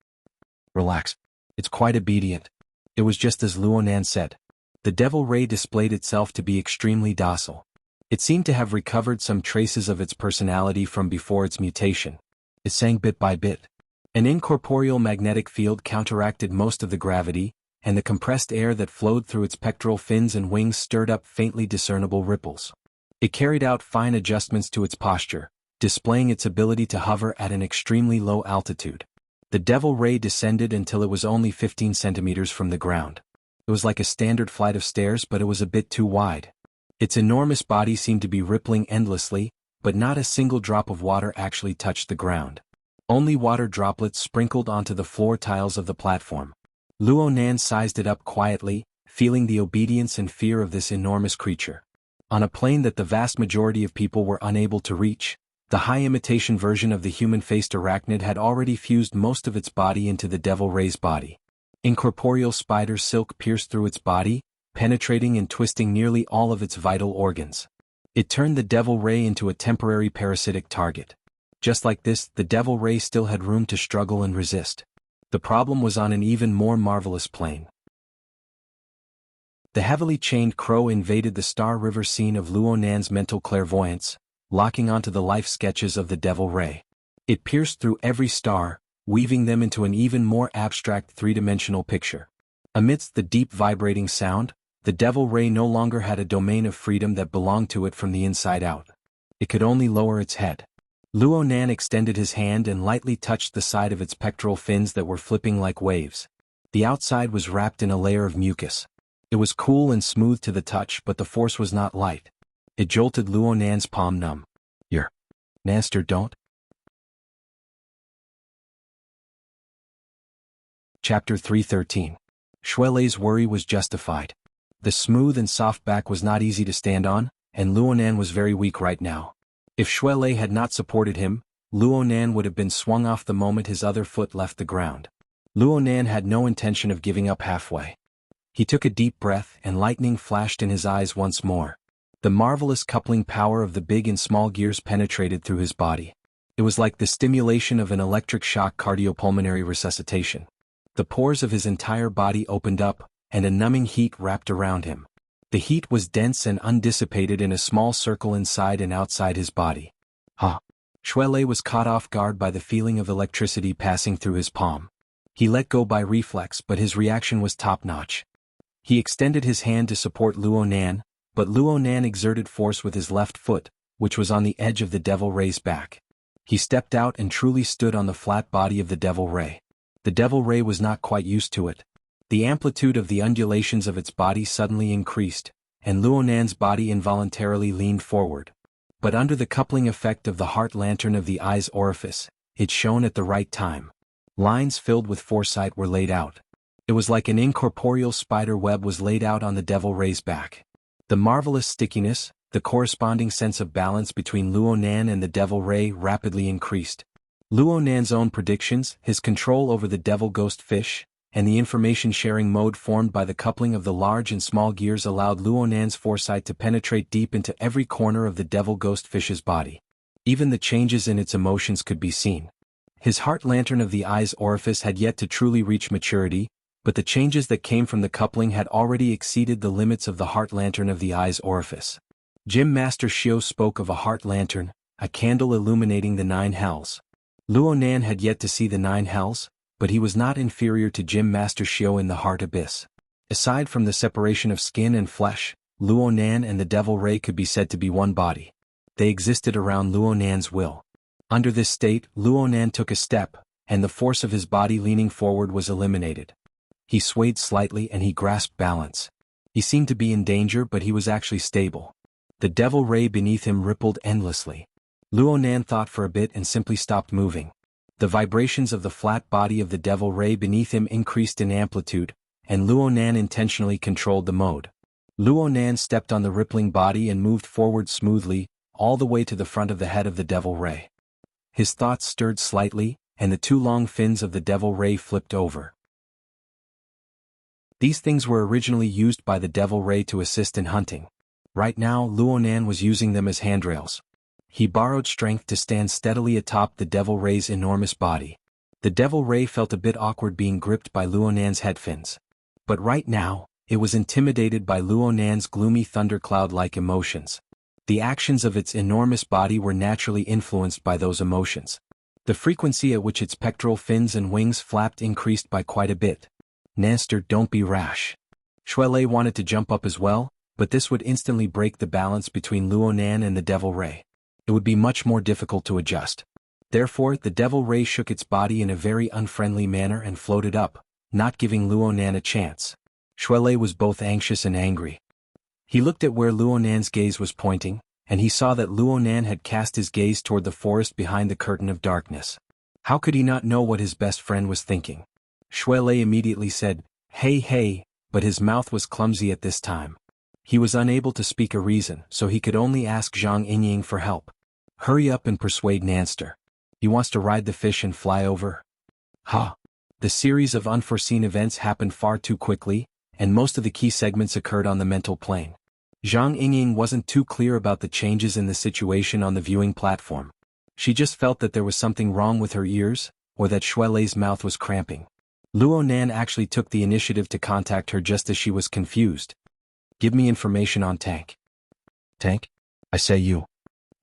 Relax. It's quite obedient. It was just as Luonan said. The Devil Ray displayed itself to be extremely docile. It seemed to have recovered some traces of its personality from before its mutation. It sang bit by bit. An incorporeal magnetic field counteracted most of the gravity, and the compressed air that flowed through its pectoral fins and wings stirred up faintly discernible ripples. It carried out fine adjustments to its posture, displaying its ability to hover at an extremely low altitude. The Devil Ray descended until it was only 15 centimeters from the ground. It was like a standard flight of stairs, but it was a bit too wide. Its enormous body seemed to be rippling endlessly, but not a single drop of water actually touched the ground. Only water droplets sprinkled onto the floor tiles of the platform. Luonan sized it up quietly, feeling the obedience and fear of this enormous creature. On a plane that the vast majority of people were unable to reach, the high-imitation version of the human-faced arachnid had already fused most of its body into the Devil Ray's body. Incorporeal spider silk pierced through its body, penetrating and twisting nearly all of its vital organs. It turned the Devil Ray into a temporary parasitic target. Just like this, the Devil Ray still had room to struggle and resist. The problem was on an even more marvelous plane. The heavily chained crow invaded the Star River scene of Luonan's mental clairvoyance, locking onto the life sketches of the Devil Ray. It pierced through every star, weaving them into an even more abstract three-dimensional picture. Amidst the deep vibrating sound, the Devil Ray no longer had a domain of freedom that belonged to it from the inside out. It could only lower its head. Luonan extended his hand and lightly touched the side of its pectoral fins that were flipping like waves. The outside was wrapped in a layer of mucus. It was cool and smooth to the touch, but the force was not light. It jolted Luonan's palm numb. Your Naster don't? Chapter 313. Xuelei's worry was justified. The smooth and soft back was not easy to stand on, and Luonan was very weak right now. If Xuelei had not supported him, Luonan would have been swung off the moment his other foot left the ground. Luonan had no intention of giving up halfway. He took a deep breath and lightning flashed in his eyes once more. The marvelous coupling power of the big and small gears penetrated through his body. It was like the stimulation of an electric shock cardiopulmonary resuscitation. The pores of his entire body opened up, and a numbing heat wrapped around him. The heat was dense and undissipated in a small circle inside and outside his body. Xuelei was caught off guard by the feeling of electricity passing through his palm. He let go by reflex, but his reaction was top-notch. He extended his hand to support Luonan, but Luonan exerted force with his left foot, which was on the edge of the Devil Ray's back. He stepped out and truly stood on the flat body of the Devil Ray. The Devil Ray was not quite used to it. The amplitude of the undulations of its body suddenly increased, and Luonan's body involuntarily leaned forward. But under the coupling effect of the heart lantern of the eye's orifice, it shone at the right time. Lines filled with foresight were laid out. It was like an incorporeal spider web was laid out on the Devil Ray's back. The marvelous stickiness, the corresponding sense of balance between Luonan and the Devil Ray rapidly increased. Luonan's own predictions, his control over the Devil Ghost Fish, and the information-sharing mode formed by the coupling of the large and small gears allowed Luonan's foresight to penetrate deep into every corner of the Devil Ghost Fish's body. Even the changes in its emotions could be seen. His heart lantern of the eye's orifice had yet to truly reach maturity, but the changes that came from the coupling had already exceeded the limits of the heart lantern of the eye's orifice. Master Xiao spoke of a heart lantern, a candle illuminating the 9 hells. Luonan had yet to see the 9 hells, but he was not inferior to Master Xiao in the heart abyss. Aside from the separation of skin and flesh, Luonan and the Devil Ray could be said to be one body. They existed around Luonan's will. Under this state, Luonan took a step, and the force of his body leaning forward was eliminated. He swayed slightly and he grasped balance. He seemed to be in danger, but he was actually stable. The Devil Ray beneath him rippled endlessly. Luonan thought for a bit and simply stopped moving. The vibrations of the flat body of the Devil Ray beneath him increased in amplitude, and Luonan intentionally controlled the mode. Luonan stepped on the rippling body and moved forward smoothly, all the way to the front of the head of the Devil Ray. His thoughts stirred slightly, and the 2 long fins of the Devil Ray flipped over. These things were originally used by the Devil Ray to assist in hunting. Right now, Luonan was using them as handrails. He borrowed strength to stand steadily atop the Devil Ray's enormous body. The Devil Ray felt a bit awkward being gripped by Luonan's head fins. But right now, it was intimidated by Luonan's gloomy thundercloud-like emotions. The actions of its enormous body were naturally influenced by those emotions. The frequency at which its pectoral fins and wings flapped increased by quite a bit. Nanster, don't be rash. Shuelei wanted to jump up as well, but this would instantly break the balance between Luonan and the Devil Ray. It would be much more difficult to adjust. Therefore, the Devil Ray shook its body in a very unfriendly manner and floated up, not giving Luonan a chance. Shuelei was both anxious and angry. He looked at where Luonan's gaze was pointing, and he saw that Luonan had cast his gaze toward the forest behind the curtain of darkness. How could he not know what his best friend was thinking? Shuelei immediately said, hey, but his mouth was clumsy at this time. He was unable to speak a reason, so he could only ask Zhang Inying for help. Hurry up and persuade Nanster. He wants to ride the fish and fly over. The series of unforeseen events happened far too quickly, and most of the key segments occurred on the mental plane. Zhang Inying wasn't too clear about the changes in the situation on the viewing platform. She just felt that there was something wrong with her ears, or that Shuelei's mouth was cramping. Luonan actually took the initiative to contact her just as she was confused. Give me information on Tank. Tank? I say you.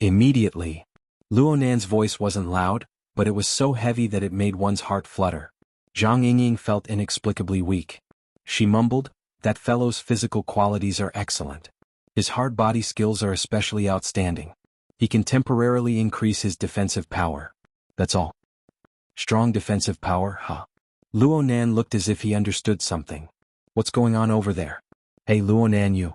Immediately. Luonan's voice wasn't loud, but it was so heavy that it made one's heart flutter. Zhang Inying felt inexplicably weak. She mumbled, that fellow's physical qualities are excellent. His hard body skills are especially outstanding. He can temporarily increase his defensive power. That's all. Strong defensive power, huh? Luonan looked as if he understood something. What's going on over there? Hey Luonan, you.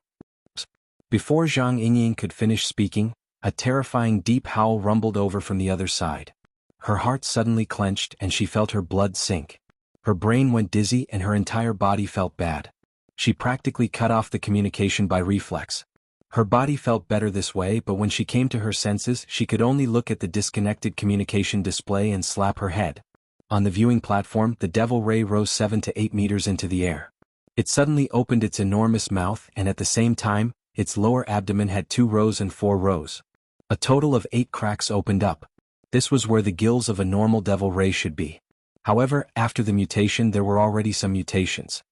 Before Zhang Inying could finish speaking, a terrifying deep howl rumbled over from the other side. Her heart suddenly clenched and she felt her blood sink. Her brain went dizzy and her entire body felt bad. She practically cut off the communication by reflex. Her body felt better this way, but when she came to her senses she could only look at the disconnected communication display and slap her head. On the viewing platform, the Devil Ray rose 7 to 8 meters into the air. It suddenly opened its enormous mouth and at the same time, its lower abdomen had 2 rows and 4 rows. A total of 8 cracks opened up. This was where the gills of a normal Devil Ray should be. However, after the mutation there were already some mutations.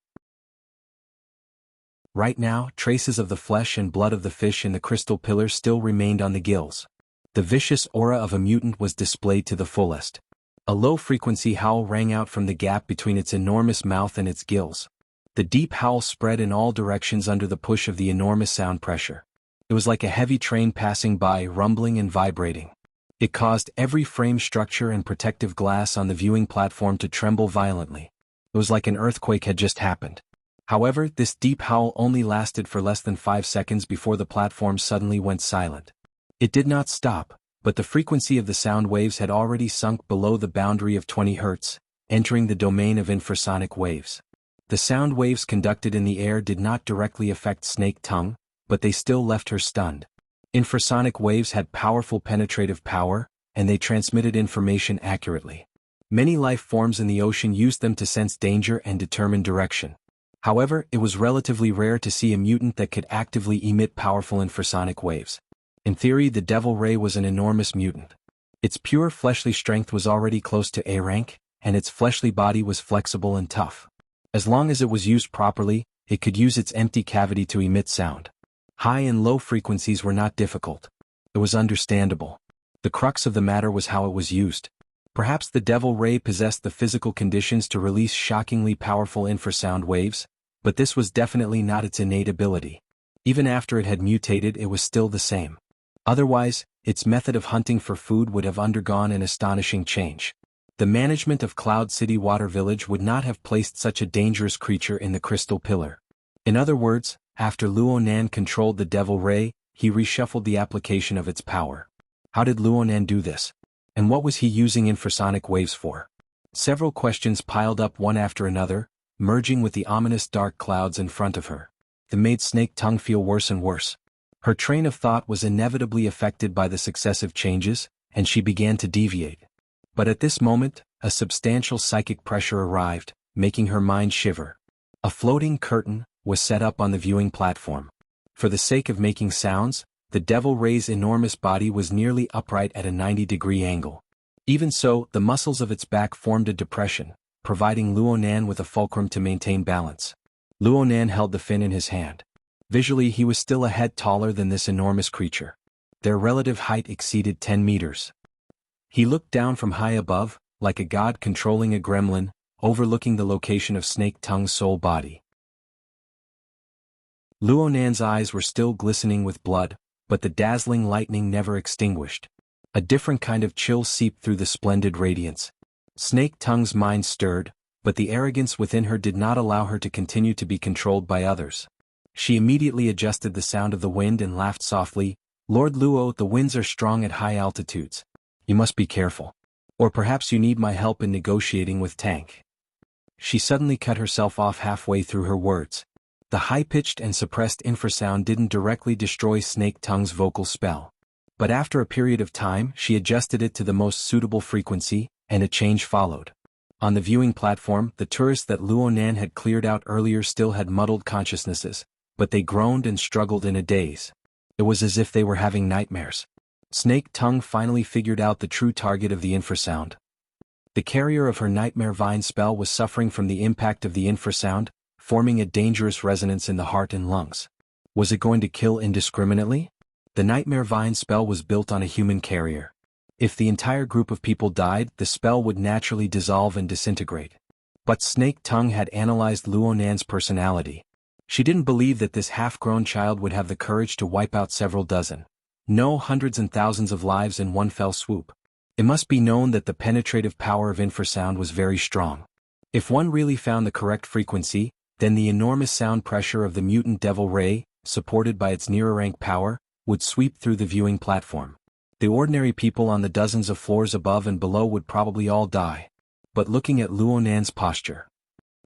Right now, traces of the flesh and blood of the fish in the crystal pillar still remained on the gills. The vicious aura of a mutant was displayed to the fullest. A low-frequency howl rang out from the gap between its enormous mouth and its gills. The deep howl spread in all directions under the push of the enormous sound pressure. It was like a heavy train passing by, rumbling and vibrating. It caused every frame structure and protective glass on the viewing platform to tremble violently. It was like an earthquake had just happened. However, this deep howl only lasted for less than 5 seconds before the platform suddenly went silent. It did not stop, but the frequency of the sound waves had already sunk below the boundary of 20 Hz, entering the domain of infrasonic waves. The sound waves conducted in the air did not directly affect Snake Tongue, but they still left her stunned. Infrasonic waves had powerful penetrative power, and they transmitted information accurately. Many life forms in the ocean used them to sense danger and determine direction. However, it was relatively rare to see a mutant that could actively emit powerful infrasonic waves. In theory, the Devil Ray was an enormous mutant. Its pure fleshly strength was already close to A rank, and its fleshly body was flexible and tough. As long as it was used properly, it could use its empty cavity to emit sound. High and low frequencies were not difficult. It was understandable. The crux of the matter was how it was used. Perhaps the Devil Ray possessed the physical conditions to release shockingly powerful infrasound waves, but this was definitely not its innate ability. Even after it had mutated, it was still the same. Otherwise, its method of hunting for food would have undergone an astonishing change. The management of Cloud City Water Village would not have placed such a dangerous creature in the Crystal Pillar. In other words, after Luonan controlled the Devil Ray, he reshuffled the application of its power. How did Luonan do this? And what was he using infrasonic waves for? Several questions piled up one after another, merging with the ominous dark clouds in front of her. They made Snake Tongue feel worse and worse. Her train of thought was inevitably affected by the successive changes, and she began to deviate. But at this moment, a substantial psychic pressure arrived, making her mind shiver. A floating curtain was set up on the viewing platform. For the sake of making sounds, the Devil Ray's enormous body was nearly upright at a 90-degree angle. Even so, the muscles of its back formed a depression, providing Luonan with a fulcrum to maintain balance. Luonan held the fin in his hand. Visually, he was still a head taller than this enormous creature. Their relative height exceeded 10 meters. He looked down from high above, like a god controlling a gremlin, overlooking the location of Snake Tongue's soul body. Luonan's eyes were still glistening with blood, but the dazzling lightning never extinguished. A different kind of chill seeped through the splendid radiance. Snake Tongue's mind stirred, but the arrogance within her did not allow her to continue to be controlled by others. She immediately adjusted the sound of the wind and laughed softly. "Lord Luo, the winds are strong at high altitudes. You must be careful. Or perhaps you need my help in negotiating with Tank." She suddenly cut herself off halfway through her words. The high-pitched and suppressed infrasound didn't directly destroy Snake Tongue's vocal spell. But after a period of time, she adjusted it to the most suitable frequency, and a change followed. On the viewing platform, the tourists that Luonan had cleared out earlier still had muddled consciousnesses, but they groaned and struggled in a daze. It was as if they were having nightmares. Snake Tongue finally figured out the true target of the infrasound. The carrier of her nightmare vine spell was suffering from the impact of the infrasound, forming a dangerous resonance in the heart and lungs. Was it going to kill indiscriminately? The nightmare vine spell was built on a human carrier. If the entire group of people died, the spell would naturally dissolve and disintegrate. But Snake Tongue had analyzed Luonan's personality. She didn't believe that this half-grown child would have the courage to wipe out several dozen. No, hundreds and thousands of lives in one fell swoop. It must be known that the penetrative power of infrasound was very strong. If one really found the correct frequency, then the enormous sound pressure of the mutant Devil Ray, supported by its nearer-rank power, would sweep through the viewing platform. The ordinary people on the dozens of floors above and below would probably all die. But looking at Luonan's posture,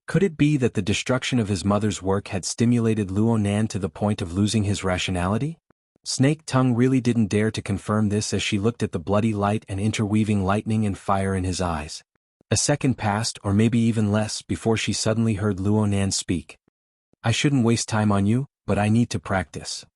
could it be that the destruction of his mother's work had stimulated Luonan to the point of losing his rationality? Snake Tongue really didn't dare to confirm this as she looked at the bloody light and interweaving lightning and fire in his eyes. A second passed, or maybe even less, before she suddenly heard Luonan speak. "I shouldn't waste time on you, but I need to practice."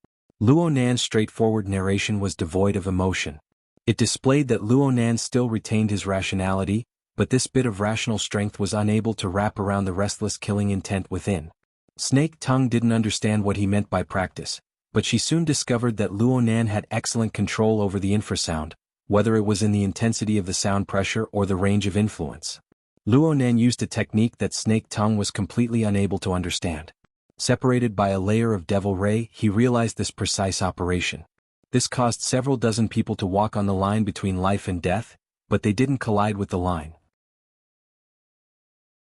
Luonan's straightforward narration was devoid of emotion. It displayed that Luonan still retained his rationality, but this bit of rational strength was unable to wrap around the restless killing intent within. Snake Tongue didn't understand what he meant by practice, but she soon discovered that Luonan had excellent control over the infrasound, whether it was in the intensity of the sound pressure or the range of influence. Luonan used a technique that Snake Tongue was completely unable to understand. Separated by a layer of Devil Ray, he realized this precise operation. This caused several dozen people to walk on the line between life and death, but they didn't collide with the line.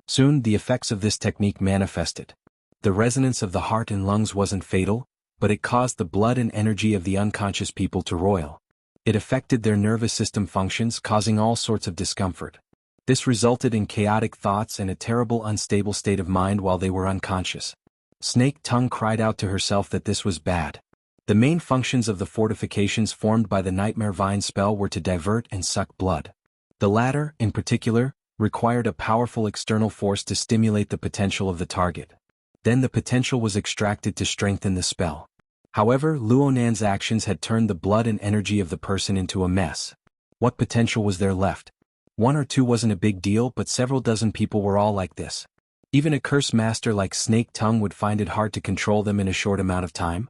Soon, the effects of this technique manifested. The resonance of the heart and lungs wasn't fatal, but it caused the blood and energy of the unconscious people to roil. It affected their nervous system functions, causing all sorts of discomfort. This resulted in chaotic thoughts and a terrible unstable state of mind while they were unconscious. Snake Tongue cried out to herself that this was bad. The main functions of the fortifications formed by the Nightmare Vine spell were to divert and suck blood. The latter, in particular, required a powerful external force to stimulate the potential of the target. Then the potential was extracted to strengthen the spell. However, Luonan's actions had turned the blood and energy of the person into a mess. What potential was there left? One or two wasn't a big deal, but several dozen people were all like this. Even a curse master like Snake Tongue would find it hard to control them in a short amount of time.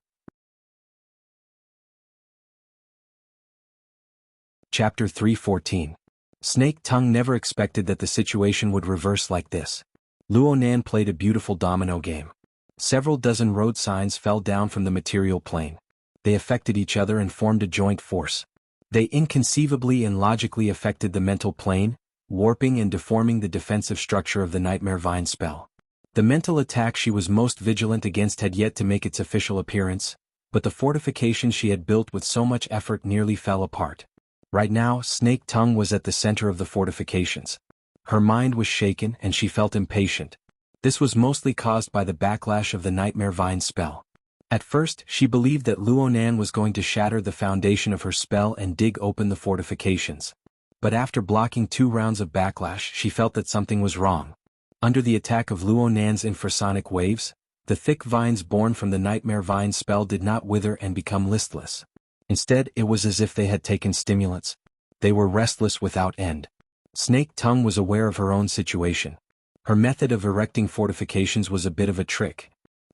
Chapter 3:14. Snake Tongue never expected that the situation would reverse like this. Luonan played a beautiful domino game. Several dozen road signs fell down from the material plane. They affected each other and formed a joint force. They inconceivably and logically affected the mental plane, warping and deforming the defensive structure of the Nightmare Vine spell. The mental attack she was most vigilant against had yet to make its official appearance, but the fortifications she had built with so much effort nearly fell apart. Right now, Snake Tongue was at the center of the fortifications. Her mind was shaken and she felt impatient. This was mostly caused by the backlash of the Nightmare Vine spell. At first, she believed that Luonan was going to shatter the foundation of her spell and dig open the fortifications. But after blocking 2 rounds of backlash, she felt that something was wrong. Under the attack of Luonan's infrasonic waves, the thick vines born from the Nightmare Vine spell did not wither and become listless. Instead, it was as if they had taken stimulants. They were restless without end. Snake Tongue was aware of her own situation. Her method of erecting fortifications was a bit of a trick.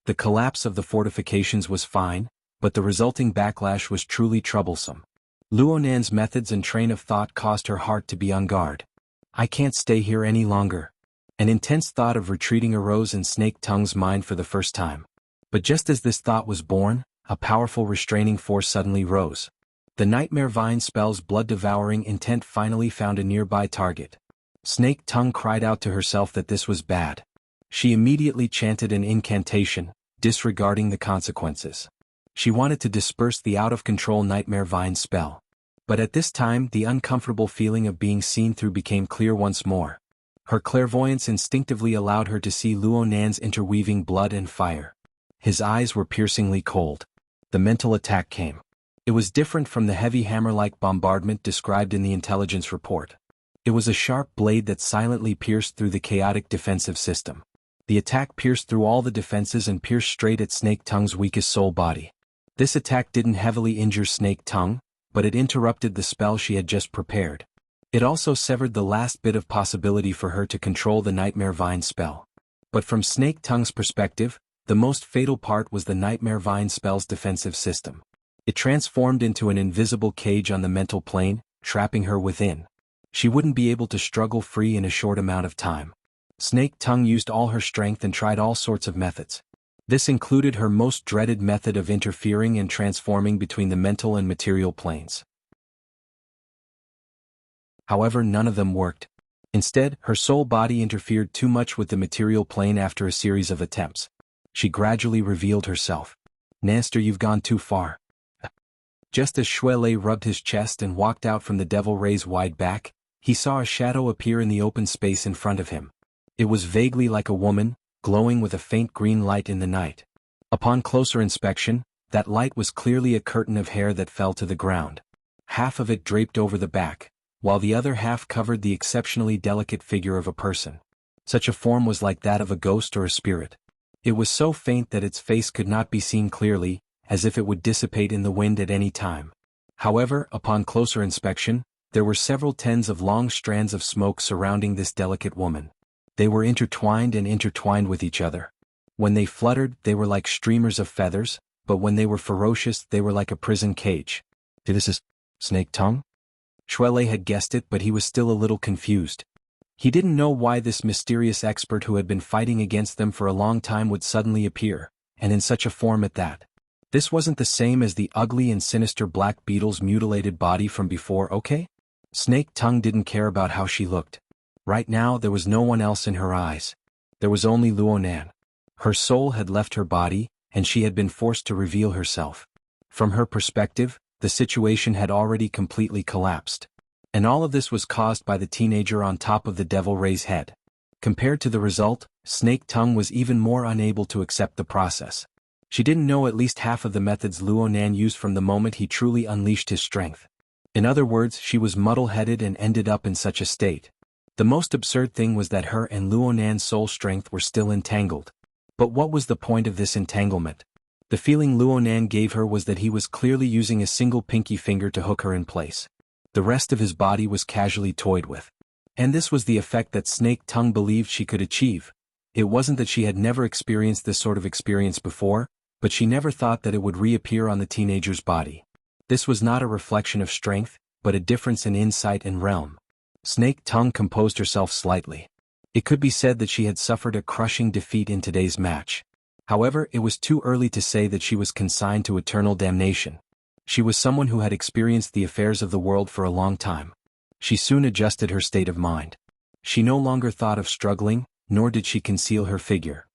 The collapse of the fortifications was fine, but the resulting backlash was truly troublesome. Luonan's methods and train of thought caused her heart to be on guard. I can't stay here any longer. An intense thought of retreating arose in Snake Tongue's mind for the first time. But just as this thought was born, a powerful restraining force suddenly rose. The Nightmare Vine spell's blood-devouring intent finally found a nearby target. Snake Tongue cried out to herself that this was bad. She immediately chanted an incantation, disregarding the consequences. She wanted to disperse the out-of-control Nightmare Vine spell. But at this time, the uncomfortable feeling of being seen through became clear once more. Her clairvoyance instinctively allowed her to see Luonan's interweaving blood and fire. His eyes were piercingly cold. The mental attack came. It was different from the heavy hammer-like bombardment described in the intelligence report. It was a sharp blade that silently pierced through the chaotic defensive system. The attack pierced through all the defenses and pierced straight at Snake Tongue's weakest soul body. This attack didn't heavily injure Snake Tongue, but it interrupted the spell she had just prepared. It also severed the last bit of possibility for her to control the Nightmare Vine spell. But from Snake Tongue's perspective, the most fatal part was the Nightmare Vine spell's defensive system. It transformed into an invisible cage on the mental plane, trapping her within. She wouldn't be able to struggle free in a short amount of time. Snake Tongue used all her strength and tried all sorts of methods. This included her most dreaded method of interfering and transforming between the mental and material planes. However, none of them worked. Instead, her soul body interfered too much with the material plane after a series of attempts. She gradually revealed herself. Master, you've gone too far. Just as Xuelei rubbed his chest and walked out from the Devil Ray's wide back, he saw a shadow appear in the open space in front of him. It was vaguely like a woman, glowing with a faint green light in the night. Upon closer inspection, that light was clearly a curtain of hair that fell to the ground. Half of it draped over the back, while the other half covered the exceptionally delicate figure of a person. Such a form was like that of a ghost or a spirit. It was so faint that its face could not be seen clearly, as if it would dissipate in the wind at any time. However, upon closer inspection, there were several tens of long strands of smoke surrounding this delicate woman. They were intertwined with each other. When they fluttered, they were like streamers of feathers, but when they were ferocious, they were like a prison cage. This is Snake Tongue? Xuelei had guessed it, but he was still a little confused. He didn't know why this mysterious expert who had been fighting against them for a long time would suddenly appear, and in such a form at that. This wasn't the same as the ugly and sinister black beetle's mutilated body from before, okay? Snake Tongue didn't care about how she looked. Right now there was no one else in her eyes. There was only Luonan. Her soul had left her body, and she had been forced to reveal herself. From her perspective, the situation had already completely collapsed. And all of this was caused by the teenager on top of the devil ray's head. Compared to the result, Snake Tongue was even more unable to accept the process. She didn't know at least half of the methods Luonan used from the moment he truly unleashed his strength. In other words, she was muddle-headed and ended up in such a state. The most absurd thing was that her and Luonan's soul strength were still entangled. But what was the point of this entanglement? The feeling Luonan gave her was that he was clearly using a single pinky finger to hook her in place. The rest of his body was casually toyed with. And this was the effect that Snake Tongue believed she could achieve. It wasn't that she had never experienced this sort of experience before, but she never thought that it would reappear on the teenager's body. This was not a reflection of strength, but a difference in insight and realm. Snake Tongue composed herself slightly. It could be said that she had suffered a crushing defeat in today's match. However, it was too early to say that she was consigned to eternal damnation. She was someone who had experienced the affairs of the world for a long time. She soon adjusted her state of mind. She no longer thought of struggling, nor did she conceal her figure.